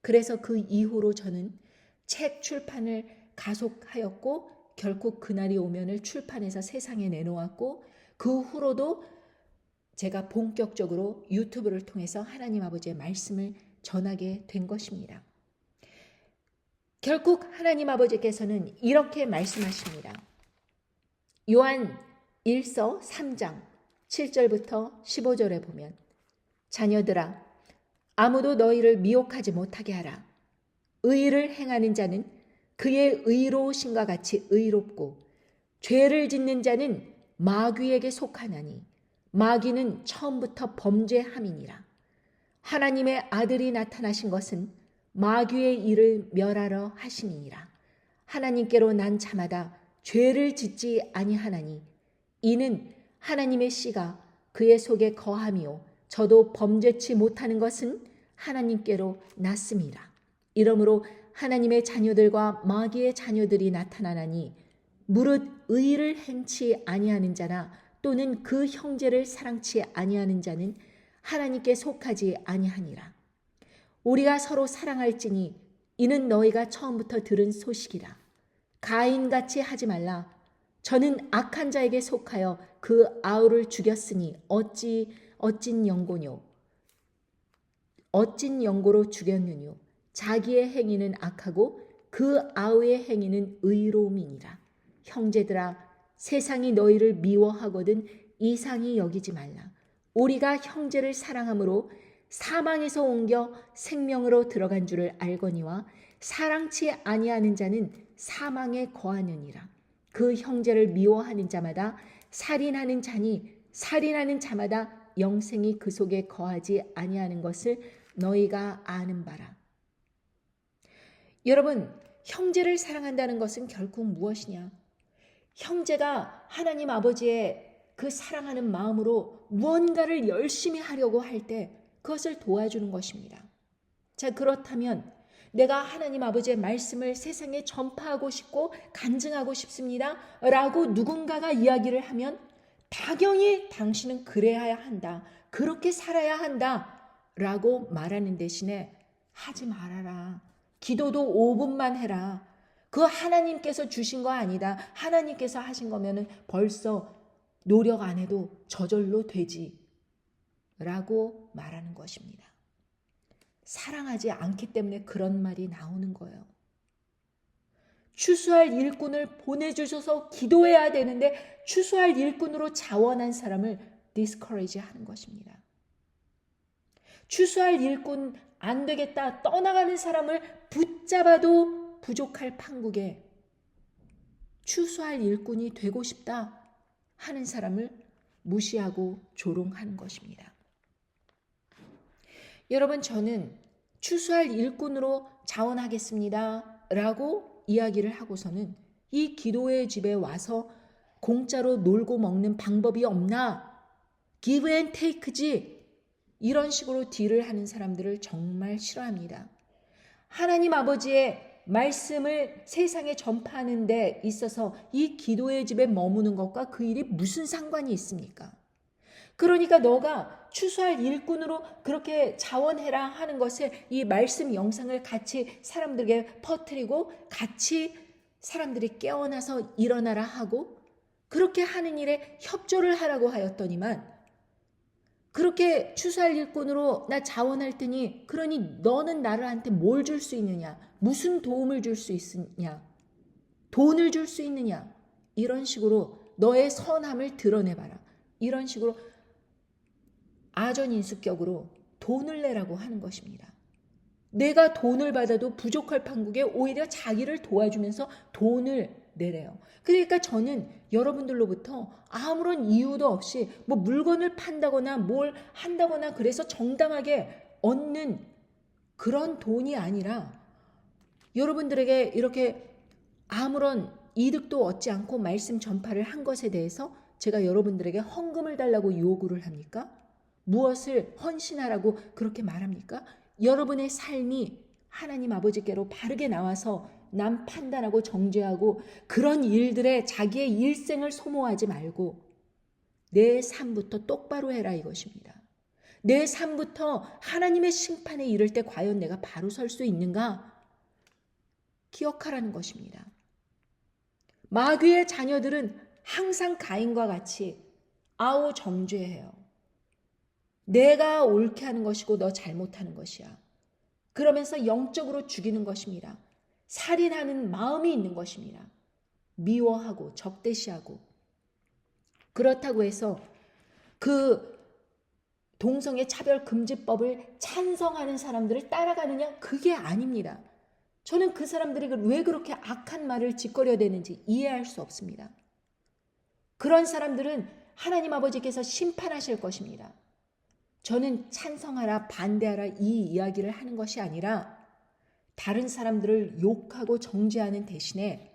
그래서 그 이후로 저는 책 출판을 가속하였고 결국 그날이 오면을 출판해서 세상에 내놓았고, 그 후로도 제가 본격적으로 유튜브를 통해서 하나님 아버지의 말씀을 전하게 된 것입니다. 결국 하나님 아버지께서는 이렇게 말씀하십니다. 요한 1서 3장 7절부터 15절에 보면, 자녀들아, 아무도 너희를 미혹하지 못하게 하라. 의를 행하는 자는 그의 의로우심과 같이 의롭고, 죄를 짓는 자는 마귀에게 속하나니 마귀는 처음부터 범죄함이니라. 하나님의 아들이 나타나신 것은 마귀의 일을 멸하러 하심이니라. 하나님께로 난 자마다 죄를 짓지 아니하나니 이는 하나님의 씨가 그의 속에 거함이요 저도 범죄치 못하는 것은 하나님께로 났음이라. 이러므로 하나님의 자녀들과 마귀의 자녀들이 나타나나니 무릇 의를 행치 아니하는 자나 또는 그 형제를 사랑치 아니하는 자는 하나님께 속하지 아니하니라. 우리가 서로 사랑할지니 이는 너희가 처음부터 들은 소식이라. 가인같이 하지 말라. 저는 악한 자에게 속하여 그 아우를 죽였으니 어찐 연고로 죽였느뇨. 자기의 행위는 악하고 그 아우의 행위는 의로움이니라. 형제들아, 세상이 너희를 미워하거든 이상히 여기지 말라. 우리가 형제를 사랑함으로 사망에서 옮겨 생명으로 들어간 줄을 알거니와 사랑치 아니하는 자는 사망에 거하느니라. 그 형제를 미워하는 자마다 살인하는 자니 살인하는 자마다 영생이 그 속에 거하지 아니하는 것을 너희가 아는 바라. 여러분, 형제를 사랑한다는 것은 결국 무엇이냐? 형제가 하나님 아버지의 그 사랑하는 마음으로 무언가를 열심히 하려고 할 때 그것을 도와주는 것입니다. 자, 그렇다면 내가 하나님 아버지의 말씀을 세상에 전파하고 싶고 간증하고 싶습니다 라고 누군가가 이야기를 하면 당연히 당신은 그래야 한다, 그렇게 살아야 한다 라고 말하는 대신에 하지 말아라. 기도도 5분만 해라. 그거 하나님께서 주신 거 아니다. 하나님께서 하신 거면은 벌써 노력 안 해도 저절로 되지 라고 말하는 것입니다. 사랑하지 않기 때문에 그런 말이 나오는 거예요. 추수할 일꾼을 보내주셔서 기도해야 되는데 추수할 일꾼으로 자원한 사람을 디스커리지 하는 것입니다. 추수할 일꾼 안 되겠다 떠나가는 사람을 붙잡아도 부족할 판국에 추수할 일꾼이 되고 싶다 하는 사람을 무시하고 조롱하는 것입니다. 여러분, 저는 추수할 일꾼으로 자원하겠습니다 라고 이야기를 하고서는 이 기도의 집에 와서 공짜로 놀고 먹는 방법이 없나? give and take지. 이런 식으로 딜을 하는 사람들을 정말 싫어합니다. 하나님 아버지의 말씀을 세상에 전파하는 데 있어서 이 기도의 집에 머무는 것과 그 일이 무슨 상관이 있습니까? 그러니까 너가 추수할 일꾼으로 그렇게 자원해라 하는 것을 이 말씀 영상을 같이 사람들에게 퍼뜨리고 같이 사람들이 깨어나서 일어나라 하고 그렇게 하는 일에 협조를 하라고 하였더니만 그렇게 추수할 일꾼으로 나 자원할 테니 그러니 너는 나한테 뭘 줄 수 있느냐? 무슨 도움을 줄 수 있느냐? 돈을 줄 수 있느냐? 이런 식으로 너의 선함을 드러내봐라. 이런 식으로 아전인수격으로 돈을 내라고 하는 것입니다. 내가 돈을 받아도 부족할 판국에 오히려 자기를 도와주면서 돈을 내래요. 그러니까 저는 여러분들로부터 아무런 이유도 없이 뭐 물건을 판다거나 뭘 한다거나 그래서 정당하게 얻는 그런 돈이 아니라 여러분들에게 이렇게 아무런 이득도 얻지 않고 말씀 전파를 한 것에 대해서 제가 여러분들에게 헌금을 달라고 요구를 합니까? 무엇을 헌신하라고 그렇게 말합니까? 여러분의 삶이 하나님 아버지께로 바르게 나와서 남 판단하고 정죄하고 그런 일들에 자기의 일생을 소모하지 말고 내 삶부터 똑바로 해라 이것입니다. 내 삶부터 하나님의 심판에 이를 때 과연 내가 바로 설 수 있는가? 기억하라는 것입니다. 마귀의 자녀들은 항상 가인과 같이 아우 정죄해요. 내가 옳게 하는 것이고 너 잘못하는 것이야. 그러면서 영적으로 죽이는 것입니다. 살인하는 마음이 있는 것입니다. 미워하고 적대시하고. 그렇다고 해서 그 동성애 차별금지법을 찬성하는 사람들을 따라가느냐? 그게 아닙니다. 저는 그 사람들이 왜 그렇게 악한 말을 짓거려대는지 이해할 수 없습니다. 그런 사람들은 하나님 아버지께서 심판하실 것입니다. 저는 찬성하라 반대하라 이 이야기를 하는 것이 아니라 다른 사람들을 욕하고 정죄하는 대신에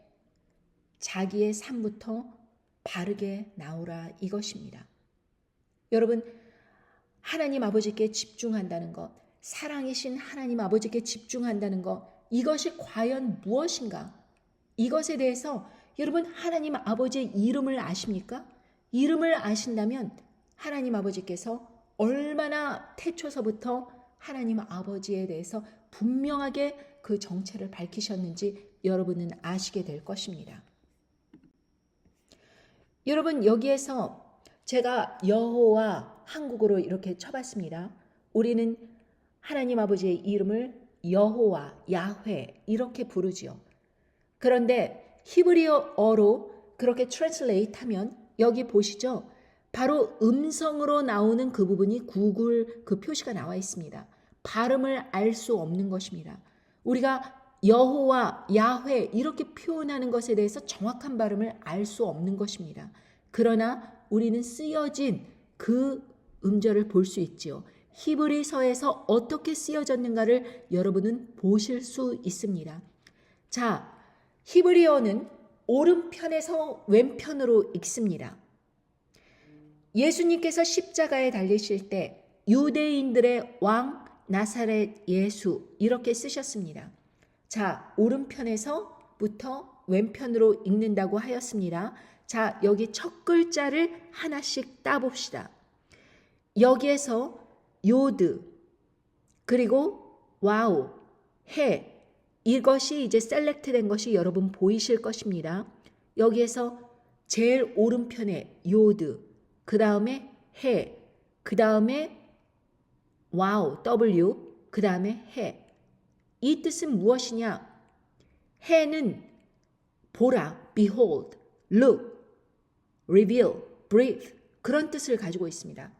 자기의 삶부터 바르게 나오라 이것입니다. 여러분, 하나님 아버지께 집중한다는 것, 사랑이신 하나님 아버지께 집중한다는 것, 이것이 과연 무엇인가? 이것에 대해서 여러분 하나님 아버지의 이름을 아십니까? 이름을 아신다면 하나님 아버지께서 얼마나 태초서부터 하나님 아버지에 대해서 분명하게 그 정체를 밝히셨는지 여러분은 아시게 될 것입니다. 여러분, 여기에서 제가 여호와 한국어로 이렇게 쳐봤습니다. 우리는 하나님 아버지의 이름을 여호와, 야훼 이렇게 부르지요. 그런데 히브리어로 그렇게 트랜슬레이트 하면 여기 보시죠. 바로 음성으로 나오는 그 부분이 구글 그 표시가 나와 있습니다. 발음을 알 수 없는 것입니다. 우리가 여호와, 야훼 이렇게 표현하는 것에 대해서 정확한 발음을 알 수 없는 것입니다. 그러나 우리는 쓰여진 그 음절을 볼 수 있지요. 히브리서에서 어떻게 쓰여졌는가를 여러분은 보실 수 있습니다. 자, 히브리어는 오른편에서 왼편으로 읽습니다. 예수님께서 십자가에 달리실 때 유대인들의 왕 나사렛 예수 이렇게 쓰셨습니다. 자, 오른편에서부터 왼편으로 읽는다고 하였습니다. 자, 여기 첫 글자를 하나씩 따봅시다. 여기에서 요드, 그리고 와우, 해, 이것이 이제 셀렉트된 것이 여러분 보이실 것입니다. 여기에서 제일 오른편에 요드, 그 다음에 해, 그 다음에 와우, W, 그 다음에 해. 이 뜻은 무엇이냐? 해는 보라, behold, look, reveal, breathe 그런 뜻을 가지고 있습니다.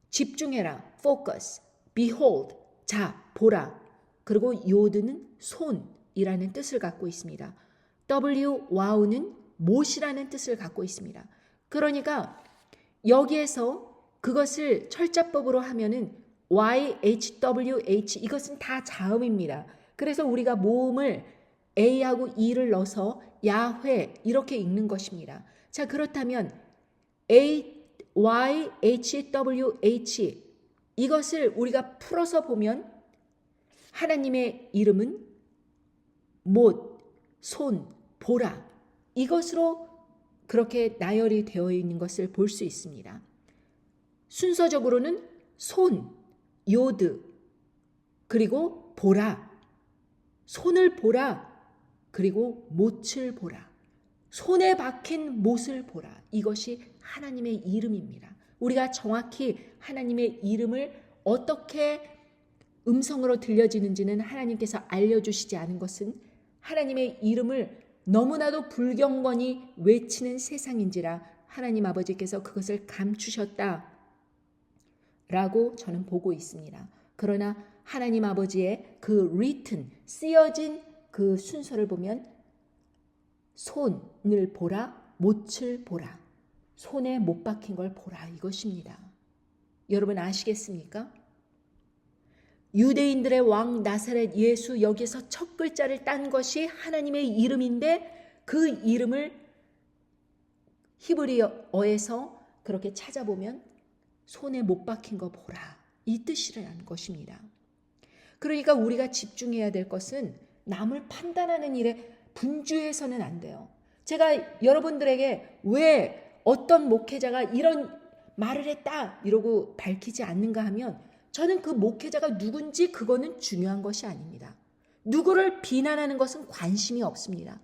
집중해라, focus, behold, 자, 보라. 그리고 요드는 손이라는 뜻을 갖고 있습니다. W, wow는 못이라는 뜻을 갖고 있습니다. 그러니까 여기에서 그것을 철자법으로 하면은 YHWH 이것은 다 자음입니다. 그래서 우리가 모음을 A하고 E를 넣어서 야훼 이렇게 읽는 것입니다. 자, 그렇다면 YHWH 이것을 우리가 풀어서 보면 하나님의 이름은 못, 손, 보라 이것으로 그렇게 나열이 되어 있는 것을 볼 수 있습니다. 순서적으로는 손, 요드, 그리고 보라, 손을 보라, 그리고 못을 보라, 손에 박힌 못을 보라. 이것이 하나님의 이름입니다. 우리가 정확히 하나님의 이름을 어떻게 음성으로 들려지는지는 하나님께서 알려주시지 않은 것은 하나님의 이름을 너무나도 불경건히 외치는 세상인지라 하나님 아버지께서 그것을 감추셨다 라고 저는 보고 있습니다. 그러나 하나님 아버지의 그 written, 쓰여진 그 순서를 보면 손을 보라, 못을 보라, 손에 못 박힌 걸 보라 이것입니다. 여러분 아시겠습니까? 유대인들의 왕 나사렛 예수 여기서 첫 글자를 딴 것이 하나님의 이름인데 그 이름을 히브리어에서 그렇게 찾아보면 손에 못 박힌 거 보라 이 뜻이라는 것입니다. 그러니까 우리가 집중해야 될 것은 남을 판단하는 일에 분주해서는 안 돼요. 제가 여러분들에게 왜 어떤 목회자가 이런 말을 했다 이러고 밝히지 않는가 하면 저는 그 목회자가 누군지 그거는 중요한 것이 아닙니다. 누구를 비난하는 것은 관심이 없습니다.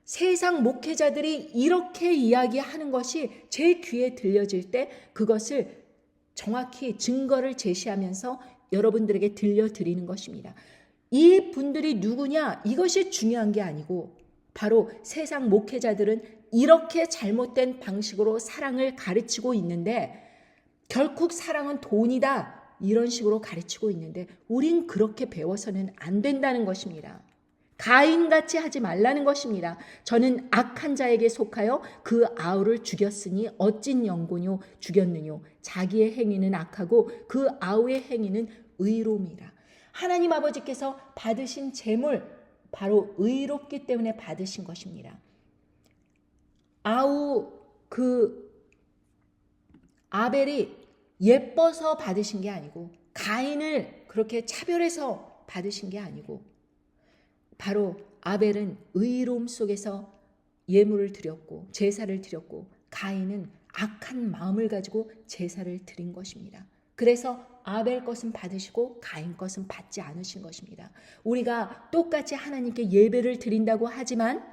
세상 목회자들이 이렇게 이야기하는 것이 제 귀에 들려질 때 그것을 정확히 증거를 제시하면서 여러분들에게 들려드리는 것입니다. 이 분들이 누구냐 이것이 중요한 게 아니고 바로 세상 목회자들은 이렇게 잘못된 방식으로 사랑을 가르치고 있는데 결국 사랑은 돈이다 이런 식으로 가르치고 있는데 우린 그렇게 배워서는 안 된다는 것입니다. 가인같이 하지 말라는 것입니다. 저는 악한 자에게 속하여 그 아우를 죽였으니 어찐 영고뇨 죽였느뇨 자기의 행위는 악하고 그 아우의 행위는 의로움이라. 하나님 아버지께서 받으신 재물 바로 의롭기 때문에 받으신 것입니다. 아우 그 아벨이 예뻐서 받으신 게 아니고 가인을 그렇게 차별해서 받으신 게 아니고 바로 아벨은 의로움 속에서 예물을 드렸고 제사를 드렸고 가인은 악한 마음을 가지고 제사를 드린 것입니다. 그래서 아벨 것은 받으시고 가인 것은 받지 않으신 것입니다. 우리가 똑같이 하나님께 예배를 드린다고 하지만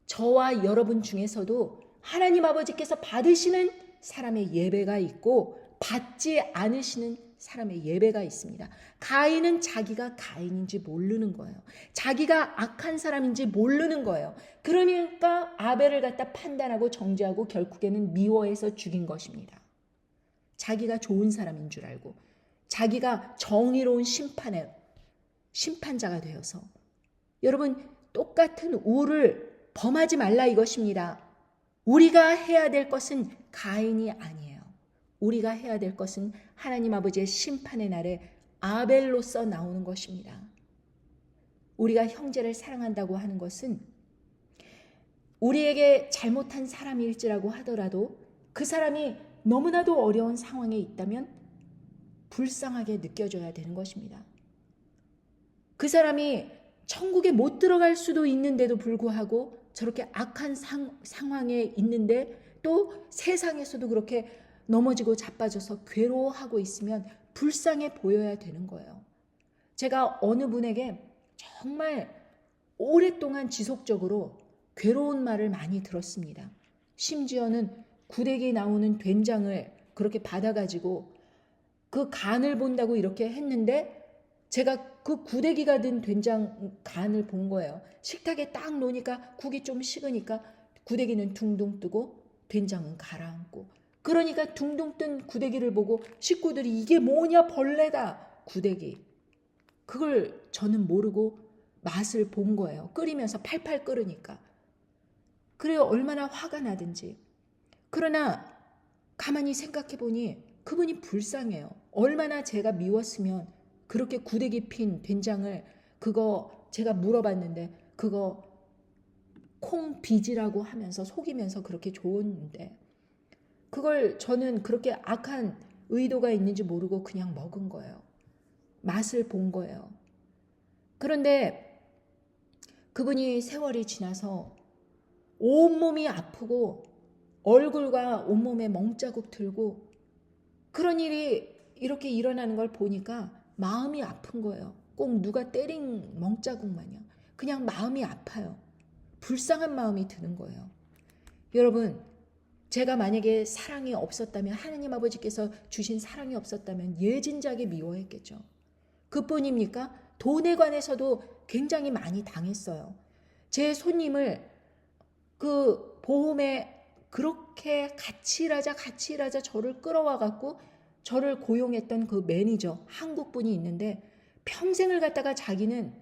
저와 여러분 중에서도 하나님 아버지께서 받으시는 사람의 예배가 있고 받지 않으시는 사람의 예배가 있습니다. 가인은 자기가 가인인지 모르는 거예요. 자기가 악한 사람인지 모르는 거예요. 그러니까 아벨을 갖다 판단하고 정죄하고 결국에는 미워해서 죽인 것입니다. 자기가 좋은 사람인 줄 알고 자기가 정의로운 심판자가 되어서 여러분 똑같은 우를 범하지 말라 이것입니다. 우리가 해야 될 것은 가인이 아니에요. 우리가 해야 될 것은 하나님 아버지의 심판의 날에 아벨로서 나오는 것입니다. 우리가 형제를 사랑한다고 하는 것은 우리에게 잘못한 사람일지라고 하더라도 그 사람이 너무나도 어려운 상황에 있다면 불쌍하게 느껴져야 되는 것입니다. 그 사람이 천국에 못 들어갈 수도 있는데도 불구하고 저렇게 악한 상황에 있는데 또 세상에서도 그렇게 넘어지고 자빠져서 괴로워하고 있으면 불쌍해 보여야 되는 거예요. 제가 어느 분에게 정말 오랫동안 지속적으로 괴로운 말을 많이 들었습니다. 심지어는 구데기 나오는 된장을 그렇게 받아가지고 그 간을 본다고 이렇게 했는데 제가 그 구데기가 든 된장 간을 본 거예요. 식탁에 딱 놓으니까 국이 좀 식으니까 구데기는 둥둥 뜨고 된장은 가라앉고, 그러니까 둥둥 뜬 구데기를 보고 식구들이 이게 뭐냐, 벌레다, 구데기. 그걸 저는 모르고 맛을 본 거예요. 끓이면서 팔팔 끓으니까. 그래요, 얼마나 화가 나든지. 그러나 가만히 생각해 보니 그분이 불쌍해요. 얼마나 제가 미웠으면 그렇게 구데기 핀 된장을, 그거 제가 물어봤는데 그거 콩비지라고 하면서 속이면서 그렇게 좋은데, 그걸 저는 그렇게 악한 의도가 있는지 모르고 그냥 먹은 거예요. 맛을 본 거예요. 그런데 그분이 세월이 지나서 온몸이 아프고 얼굴과 온몸에 멍자국 들고 그런 일이 이렇게 일어나는 걸 보니까 마음이 아픈 거예요. 꼭 누가 때린 멍자국 마냥 그냥 마음이 아파요. 불쌍한 마음이 드는 거예요. 여러분, 제가 만약에 사랑이 없었다면, 하느님 아버지께서 주신 사랑이 없었다면 예진작에 미워했겠죠. 그뿐입니까? 돈에 관해서도 굉장히 많이 당했어요. 제 손님을 그 보험에 그렇게 같이 일하자 저를 끌어와 갖고 저를 고용했던 그 매니저, 한국분이 있는데, 평생을 갖다가 자기는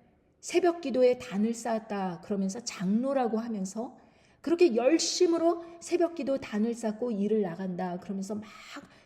새벽 기도에 단을 쌓았다 그러면서 장로라고 하면서 그렇게 열심으로 새벽 기도 단을 쌓고 일을 나간다 그러면서 막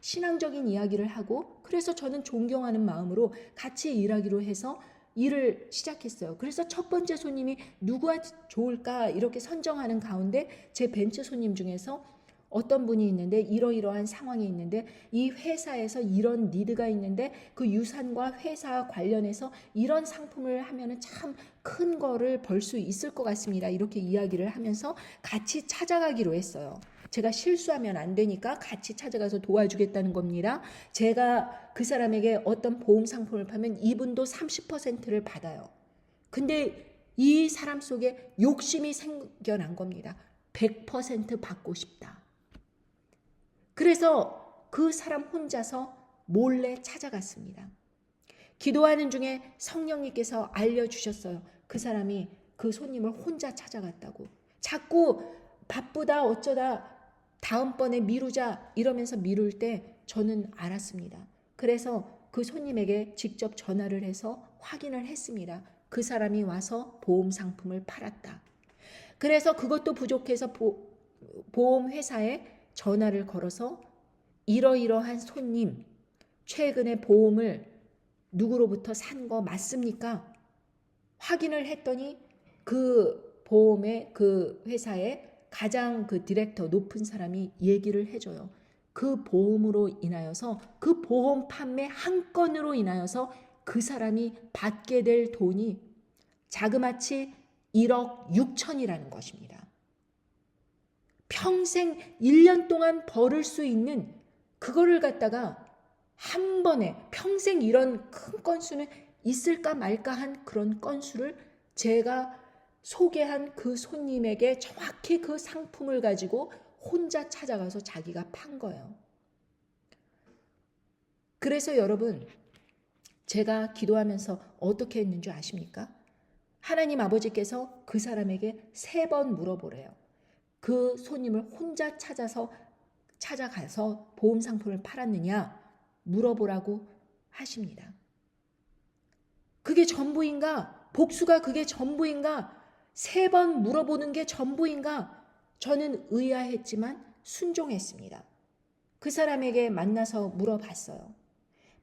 신앙적인 이야기를 하고, 그래서 저는 존경하는 마음으로 같이 일하기로 해서 일을 시작했어요. 그래서 첫 번째 손님이 누구가 좋을까 이렇게 선정하는 가운데 제 벤츠 손님 중에서 어떤 분이 있는데, 이러이러한 상황이 있는데 이 회사에서 이런 니드가 있는데 그 유산과 회사 관련해서 이런 상품을 하면은 참 큰 거를 벌 수 있을 것 같습니다. 이렇게 이야기를 하면서 같이 찾아가기로 했어요. 제가 실수하면 안 되니까 같이 찾아가서 도와주겠다는 겁니다. 제가 그 사람에게 어떤 보험 상품을 팔면 이분도 30%를 받아요. 근데 이 사람 속에 욕심이 생겨난 겁니다. 100% 받고 싶다. 그래서 그 사람 혼자서 몰래 찾아갔습니다. 기도하는 중에 성령님께서 알려주셨어요. 그 사람이 그 손님을 혼자 찾아갔다고. 자꾸 바쁘다 어쩌다 다음번에 미루자 이러면서 미룰 때 저는 알았습니다. 그래서 그 손님에게 직접 전화를 해서 확인을 했습니다. 그 사람이 와서 보험 상품을 팔았다. 그래서 그것도 부족해서 보험회사에 전화를 걸어서 이러이러한 손님, 최근에 보험을 누구로부터 산 거 맞습니까? 확인을 했더니 그 보험의 그 회사의 가장 그 디렉터 높은 사람이 얘기를 해줘요. 그 보험으로 인하여서, 그 보험 판매 한 건으로 인하여서 그 사람이 받게 될 돈이 자그마치 1억 6천이라는 것입니다. 평생 1년 동안 벌을 수 있는 그거를 갖다가 한 번에, 평생 이런 큰 건수는 있을까 말까 한 그런 건수를 제가 소개한 그 손님에게 정확히 그 상품을 가지고 혼자 찾아가서 자기가 판 거예요. 그래서 여러분, 제가 기도하면서 어떻게 했는 줄 아십니까? 하나님 아버지께서 그 사람에게 3번 물어보래요. 그 손님을 혼자 찾아가서 보험 상품을 팔았느냐 물어보라고 하십니다. 그게 전부인가? 복수가 그게 전부인가? 3번 물어보는 게 전부인가? 저는 의아했지만 순종했습니다. 그 사람에게 만나서 물어봤어요.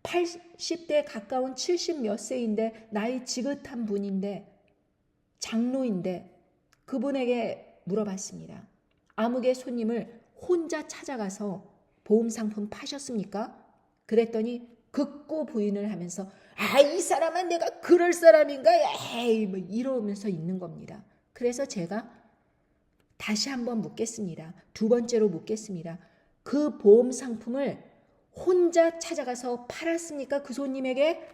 80대 가까운 70 몇 세인데 나이 지긋한 분인데, 장로인데, 그분에게 물어봤습니다. 아무개 손님을 혼자 찾아가서 보험 상품 파셨습니까? 그랬더니 극구 부인을 하면서 이 사람은 내가 그럴 사람인가? 에이, 뭐 이러면서 있는 겁니다. 그래서 제가 다시 한번 묻겠습니다. 2번째로 묻겠습니다. 그 보험 상품을 혼자 찾아가서 팔았습니까? 그 손님에게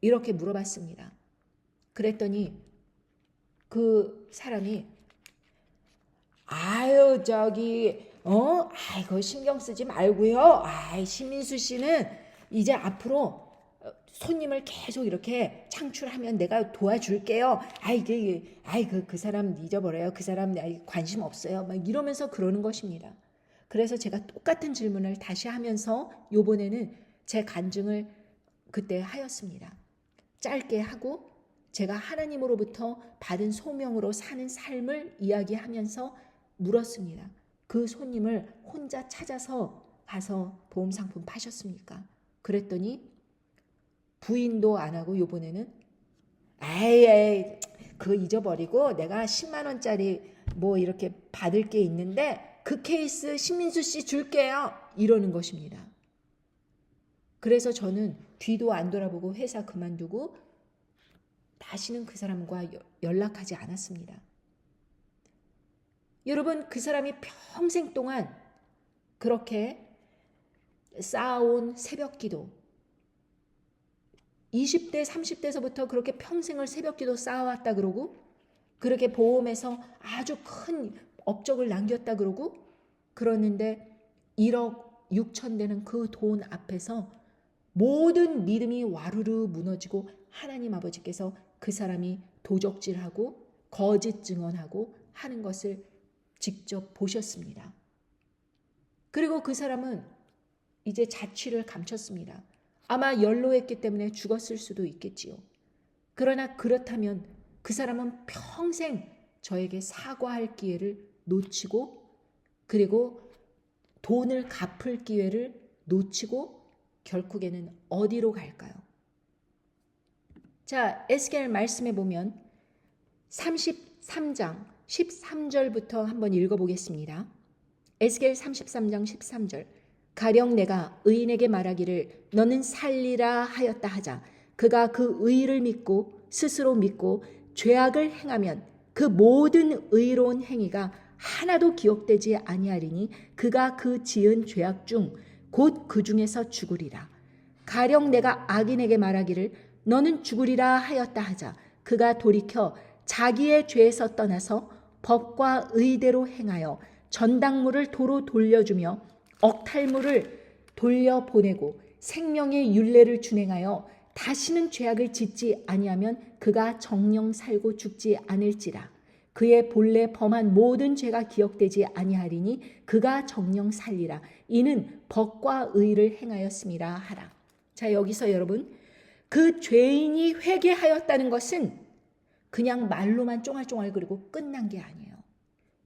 이렇게 물어봤습니다. 그랬더니 그 사람이 아이고 신경 쓰지 말고요. 신민수 씨는 이제 앞으로 손님을 계속 이렇게 창출하면 내가 도와줄게요. 그 사람 잊어버려요. 그 사람 관심 없어요. 막 이러면서 그러는 것입니다. 그래서 제가 똑같은 질문을 다시 하면서 요번에는 제 간증을 그때 하였습니다. 짧게 하고 제가 하나님으로부터 받은 소명으로 사는 삶을 이야기하면서 물었습니다. 그 손님을 혼자 찾아서 가서 보험 상품 파셨습니까? 그랬더니 부인도 안 하고 요번에는 그거 잊어버리고 내가 10만 원짜리 뭐 이렇게 받을 게 있는데 그 케이스 신민수 씨 줄게요. 이러는 것입니다. 그래서 저는 뒤도 안 돌아보고 회사 그만두고 다시는 그 사람과 연락하지 않았습니다. 여러분, 그 사람이 평생 동안 그렇게 쌓아온 새벽기도 20대 30대서부터 그렇게 평생을 새벽기도 쌓아왔다 그러고 그렇게 보험에서 아주 큰 업적을 남겼다 그러고 그러는데 1억 6천 되는 그 돈 앞에서 모든 믿음이 와르르 무너지고 하나님 아버지께서 그 사람이 도적질하고 거짓 증언하고 하는 것을 직접 보셨습니다. 그리고 그 사람은 이제 자취를 감췄습니다. 아마 연로했기 때문에 죽었을 수도 있겠지요. 그러나 그렇다면 그 사람은 평생 저에게 사과할 기회를 놓치고 그리고 돈을 갚을 기회를 놓치고 결국에는 어디로 갈까요? 자, 에스겔 말씀해 보면 33장 13절부터 한번 읽어보겠습니다. 에스겔 33장 13절 가령 내가 의인에게 말하기를 너는 살리라 하였다 하자 그가 그 의를 믿고 스스로 믿고 죄악을 행하면 그 모든 의로운 행위가 하나도 기억되지 아니하리니 그가 그 지은 죄악 중 곧 그 중에서 죽으리라. 가령 내가 악인에게 말하기를 너는 죽으리라 하였다 하자 그가 돌이켜 자기의 죄에서 떠나서 법과 의대로 행하여 전당물을 도로 돌려주며 억탈물을 돌려보내고 생명의 율례를 준행하여 다시는 죄악을 짓지 아니하면 그가 정령 살고 죽지 않을지라. 그의 본래 범한 모든 죄가 기억되지 아니하리니 그가 정령 살리라. 이는 법과 의를 행하였음이라 하라. 자, 여기서 여러분 그 죄인이 회개하였다는 것은 그냥 말로만 쫑알쫑알거리고 끝난 게 아니에요.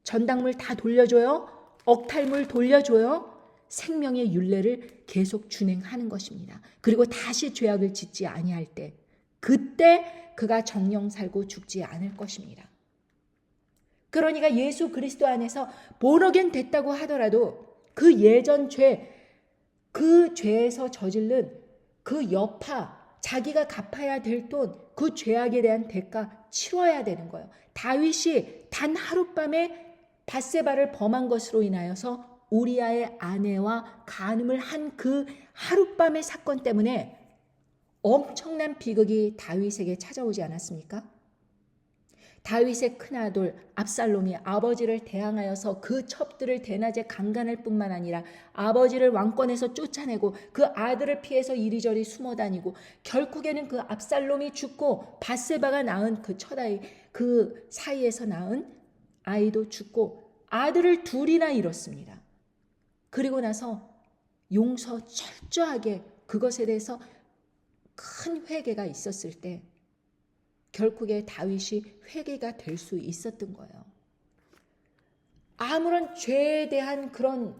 전당물 다 돌려줘요. 억탈물 돌려줘요. 생명의 율례를 계속 준행하는 것입니다. 그리고 다시 죄악을 짓지 아니할 때 그때 그가 정령 살고 죽지 않을 것입니다. 그러니까 예수 그리스도 안에서 born 됐다고 하더라도 그 예전 죄, 그 죄에서 저지른 그 여파, 자기가 갚아야 될 돈, 그 죄악에 대한 대가 치러야 되는 거예요. 다윗이 단 하룻밤에 밧세바를 범한 것으로 인하여서 우리아의 아내와 간음을 한 그 하룻밤의 사건 때문에 엄청난 비극이 다윗에게 찾아오지 않았습니까? 다윗의 큰아들 압살롬이 아버지를 대항하여서 그 첩들을 대낮에 강간할 뿐만 아니라 아버지를 왕권에서 쫓아내고 그 아들을 피해서 이리저리 숨어다니고 결국에는 그 압살롬이 죽고 밧세바가 낳은 그 첫아이 그 사이에서 낳은 아이도 죽고 아들을 둘이나 잃었습니다. 그리고 나서 용서 철저하게 그것에 대해서 큰 회개가 있었을 때 결국에 다윗이 회개가 될 수 있었던 거예요. 아무런 죄에 대한 그런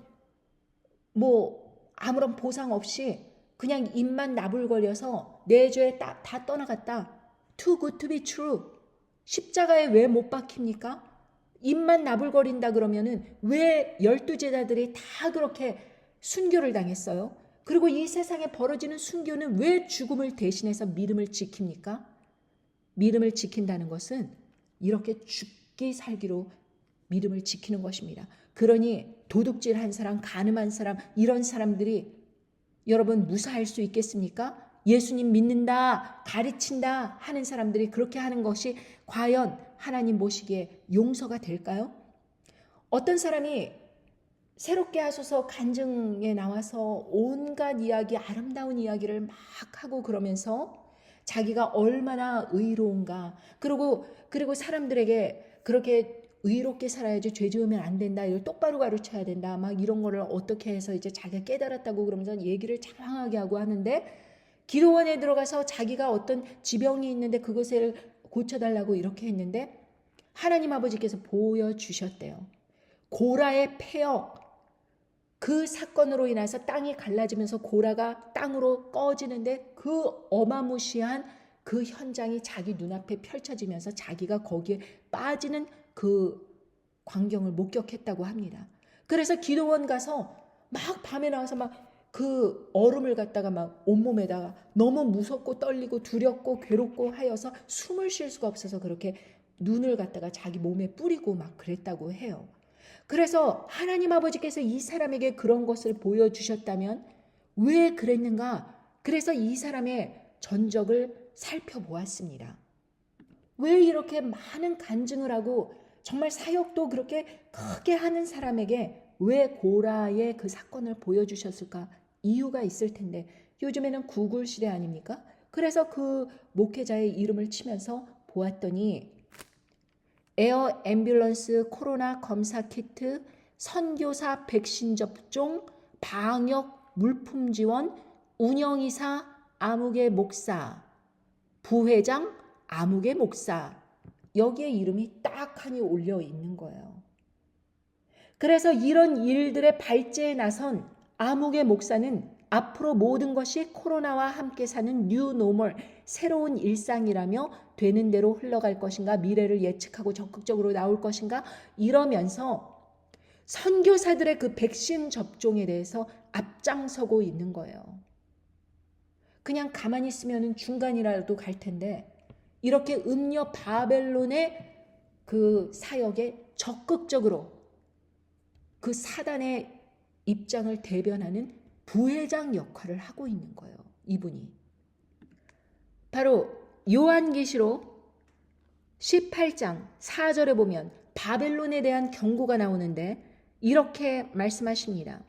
아무런 보상 없이 그냥 입만 나불거려서 내 죄 다 떠나갔다. Too good to be true. 십자가에 왜 못 박힙니까? 입만 나불거린다 그러면은 왜 12제자들이 다 그렇게 순교를 당했어요? 그리고 이 세상에 벌어지는 순교는 왜 죽음을 대신해서 믿음을 지킵니까? 믿음을 지킨다는 것은 이렇게 죽기 살기로 믿음을 지키는 것입니다. 그러니 도둑질한 사람, 간음한 사람, 이런 사람들이 여러분 무사할 수 있겠습니까? 예수님 믿는다, 가르친다 하는 사람들이 그렇게 하는 것이 과연 하나님 보시기에 용서가 될까요? 어떤 사람이 새롭게 하소서 간증에 나와서 온갖 이야기, 아름다운 이야기를 막 하고 그러면서 자기가 얼마나 의로운가, 그리고 사람들에게 그렇게 의롭게 살아야지 죄 지으면 안 된다, 이걸 똑바로 가르쳐야 된다, 막 이런 거를 어떻게 해서 이제 자기가 깨달았다고 그러면서 얘기를 장황하게 하고 하는데, 기도원에 들어가서 자기가 어떤 지병이 있는데 그것을 고쳐달라고 이렇게 했는데 하나님 아버지께서 보여주셨대요. 고라의 폐역, 그 사건으로 인해서 땅이 갈라지면서 고라가 땅으로 꺼지는데 그 어마무시한 그 현장이 자기 눈앞에 펼쳐지면서 자기가 거기에 빠지는 그 광경을 목격했다고 합니다. 그래서 기도원 가서 막 밤에 나와서 막 그 얼음을 갖다가 막 온몸에다가 너무 무섭고 떨리고 두렵고 괴롭고 하여서 숨을 쉴 수가 없어서 그렇게 눈을 갖다가 자기 몸에 뿌리고 막 그랬다고 해요. 그래서 하나님 아버지께서 이 사람에게 그런 것을 보여주셨다면 왜 그랬는가? 그래서 이 사람의 전적을 살펴보았습니다. 왜 이렇게 많은 간증을 하고 정말 사역도 그렇게 크게 하는 사람에게 왜 고라의 그 사건을 보여주셨을까? 이유가 있을 텐데 요즘에는 구글 시대 아닙니까? 그래서 그 목회자의 이름을 치면서 보았더니 에어 앰뷸런스 코로나 검사 키트, 선교사 백신 접종, 방역 물품 지원, 운영이사 아무개 목사, 부회장 아무개 목사, 여기에 이름이 딱 하니 올려 있는 거예요. 그래서 이런 일들의 발제에 나선 아무개 목사는 앞으로 모든 것이 코로나와 함께 사는 뉴 노멀, 새로운 일상이라며 되는 대로 흘러갈 것인가, 미래를 예측하고 적극적으로 나올 것인가, 이러면서 선교사들의 그 백신 접종에 대해서 앞장서고 있는 거예요. 그냥 가만히 있으면 중간이라도 갈 텐데 이렇게 음녀 바벨론의 그 사역에 적극적으로 그 사단의 입장을 대변하는 부회장 역할을 하고 있는 거예요. 이분이. 바로 요한계시록 18장 4절에 보면 바벨론에 대한 경고가 나오는데 이렇게 말씀하십니다.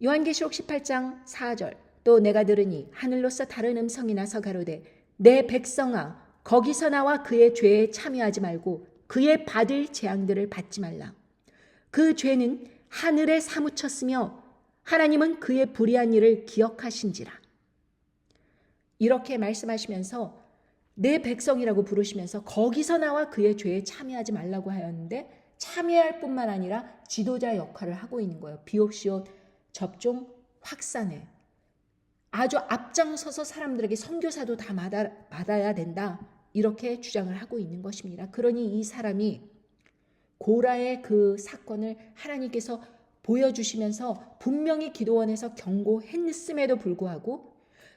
요한계시록 18장 4절 또 내가 들으니 하늘로서 다른 음성이 나서 가로되 내 백성아 거기서 나와 그의 죄에 참여하지 말고 그의 받을 재앙들을 받지 말라. 그 죄는 하늘에 사무쳤으며 하나님은 그의 불의한 일을 기억하신지라. 이렇게 말씀하시면서 내 백성이라고 부르시면서 거기서 나와 그의 죄에 참여하지 말라고 하였는데 참여할 뿐만 아니라 지도자 역할을 하고 있는 거예요. 비옵시옷 접종 확산에 아주 앞장서서 사람들에게 선교사도 다 받아야 된다, 이렇게 주장을 하고 있는 것입니다. 그러니 이 사람이 고라의 그 사건을 하나님께서 보여주시면서 분명히 기도원에서 경고했음에도 불구하고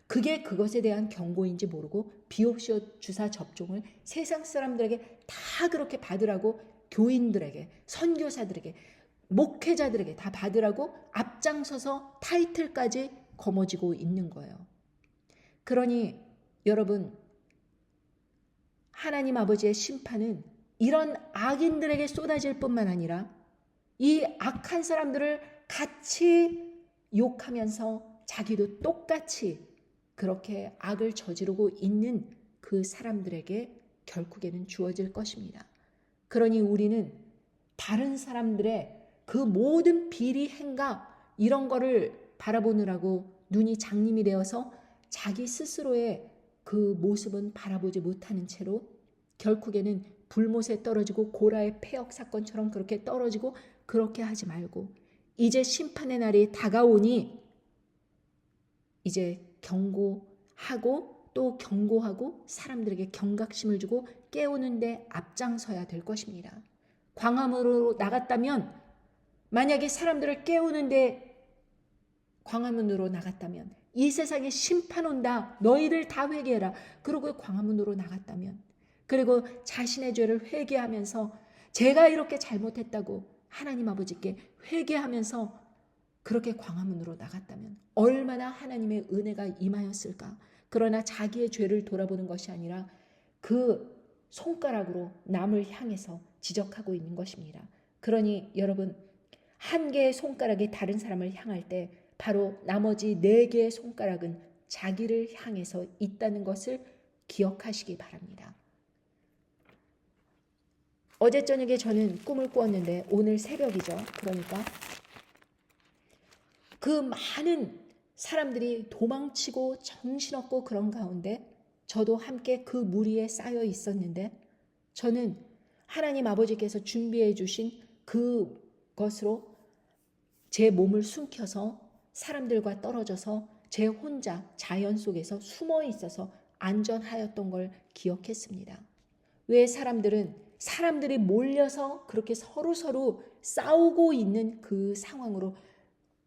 그게 그것에 대한 경고인지 모르고 비옵시옷 주사 접종을 세상 사람들에게 다 그렇게 받으라고, 교인들에게, 선교사들에게, 목회자들에게 다 받으라고 앞장서서 타이틀까지 거머쥐고 있는 거예요. 그러니 여러분, 하나님 아버지의 심판은 이런 악인들에게 쏟아질 뿐만 아니라 이 악한 사람들을 같이 욕하면서 자기도 똑같이 그렇게 악을 저지르고 있는 그 사람들에게 결국에는 주어질 것입니다. 그러니 우리는 다른 사람들의 그 모든 비리 행각 이런 거를 바라보느라고 눈이 장님이 되어서 자기 스스로의 그 모습은 바라보지 못하는 채로 결국에는 불못에 떨어지고 고라의 폐역 사건처럼 그렇게 떨어지고 그렇게 하지 말고 이제 심판의 날이 다가오니 이제 경고하고 또 경고하고 사람들에게 경각심을 주고 깨우는데 앞장서야 될 것입니다. 광화문으로 나갔다면, 만약에 사람들을 깨우는데 광화문으로 나갔다면, 이 세상에 심판 온다, 너희들 다 회개해라, 그러고 광화문으로 나갔다면, 그리고 자신의 죄를 회개하면서 제가 이렇게 잘못했다고 하나님 아버지께 회개하면서 그렇게 광화문으로 나갔다면 얼마나 하나님의 은혜가 임하였을까. 그러나 자기의 죄를 돌아보는 것이 아니라 그 손가락으로 남을 향해서 지적하고 있는 것입니다. 그러니 여러분, 한 개의 손가락이 다른 사람을 향할 때 바로 나머지 4개의 손가락은 자기를 향해서 있다는 것을 기억하시기 바랍니다. 어제 저녁에 저는 꿈을 꾸었는데 오늘 새벽이죠. 그러니까 그 많은 사람들이 도망치고 정신없고 그런 가운데 저도 함께 그 무리에 쌓여 있었는데 저는 하나님 아버지께서 준비해 주신 그것으로 제 몸을 숨겨서 사람들과 떨어져서 제 혼자 자연 속에서 숨어 있어서 안전하였던 걸 기억했습니다. 왜 사람들이 몰려서 그렇게 서로 싸우고 있는 그 상황으로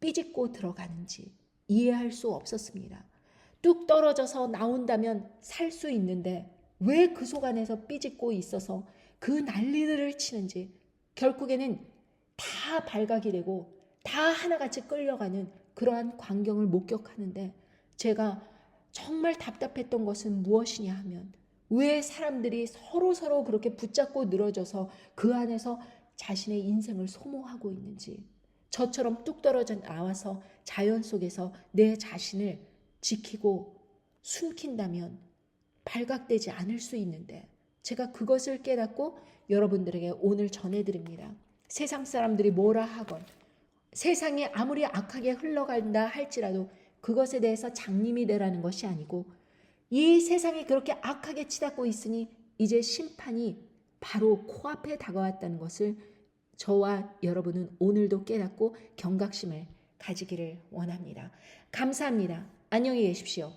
삐짓고 들어가는지 이해할 수 없었습니다. 뚝 떨어져서 나온다면 살 수 있는데 왜 그 속 안에서 삐짓고 있어서 그 난리를 치는지 결국에는 다 발각이 되고 다 하나같이 끌려가는 그러한 광경을 목격하는데 제가 정말 답답했던 것은 무엇이냐 하면 왜 사람들이 서로 그렇게 붙잡고 늘어져서 그 안에서 자신의 인생을 소모하고 있는지 저처럼 뚝 떨어져 나와서 자연 속에서 내 자신을 지키고 숨긴다면 발각되지 않을 수 있는데 제가 그것을 깨닫고 여러분들에게 오늘 전해드립니다. 세상 사람들이 뭐라 하건 세상이 아무리 악하게 흘러간다 할지라도 그것에 대해서 장님이 되라는 것이 아니고 이 세상이 그렇게 악하게 치닫고 있으니 이제 심판이 바로 코앞에 다가왔다는 것을 저와 여러분은 오늘도 깨닫고 경각심을 가지기를 원합니다. 감사합니다. 안녕히 계십시오.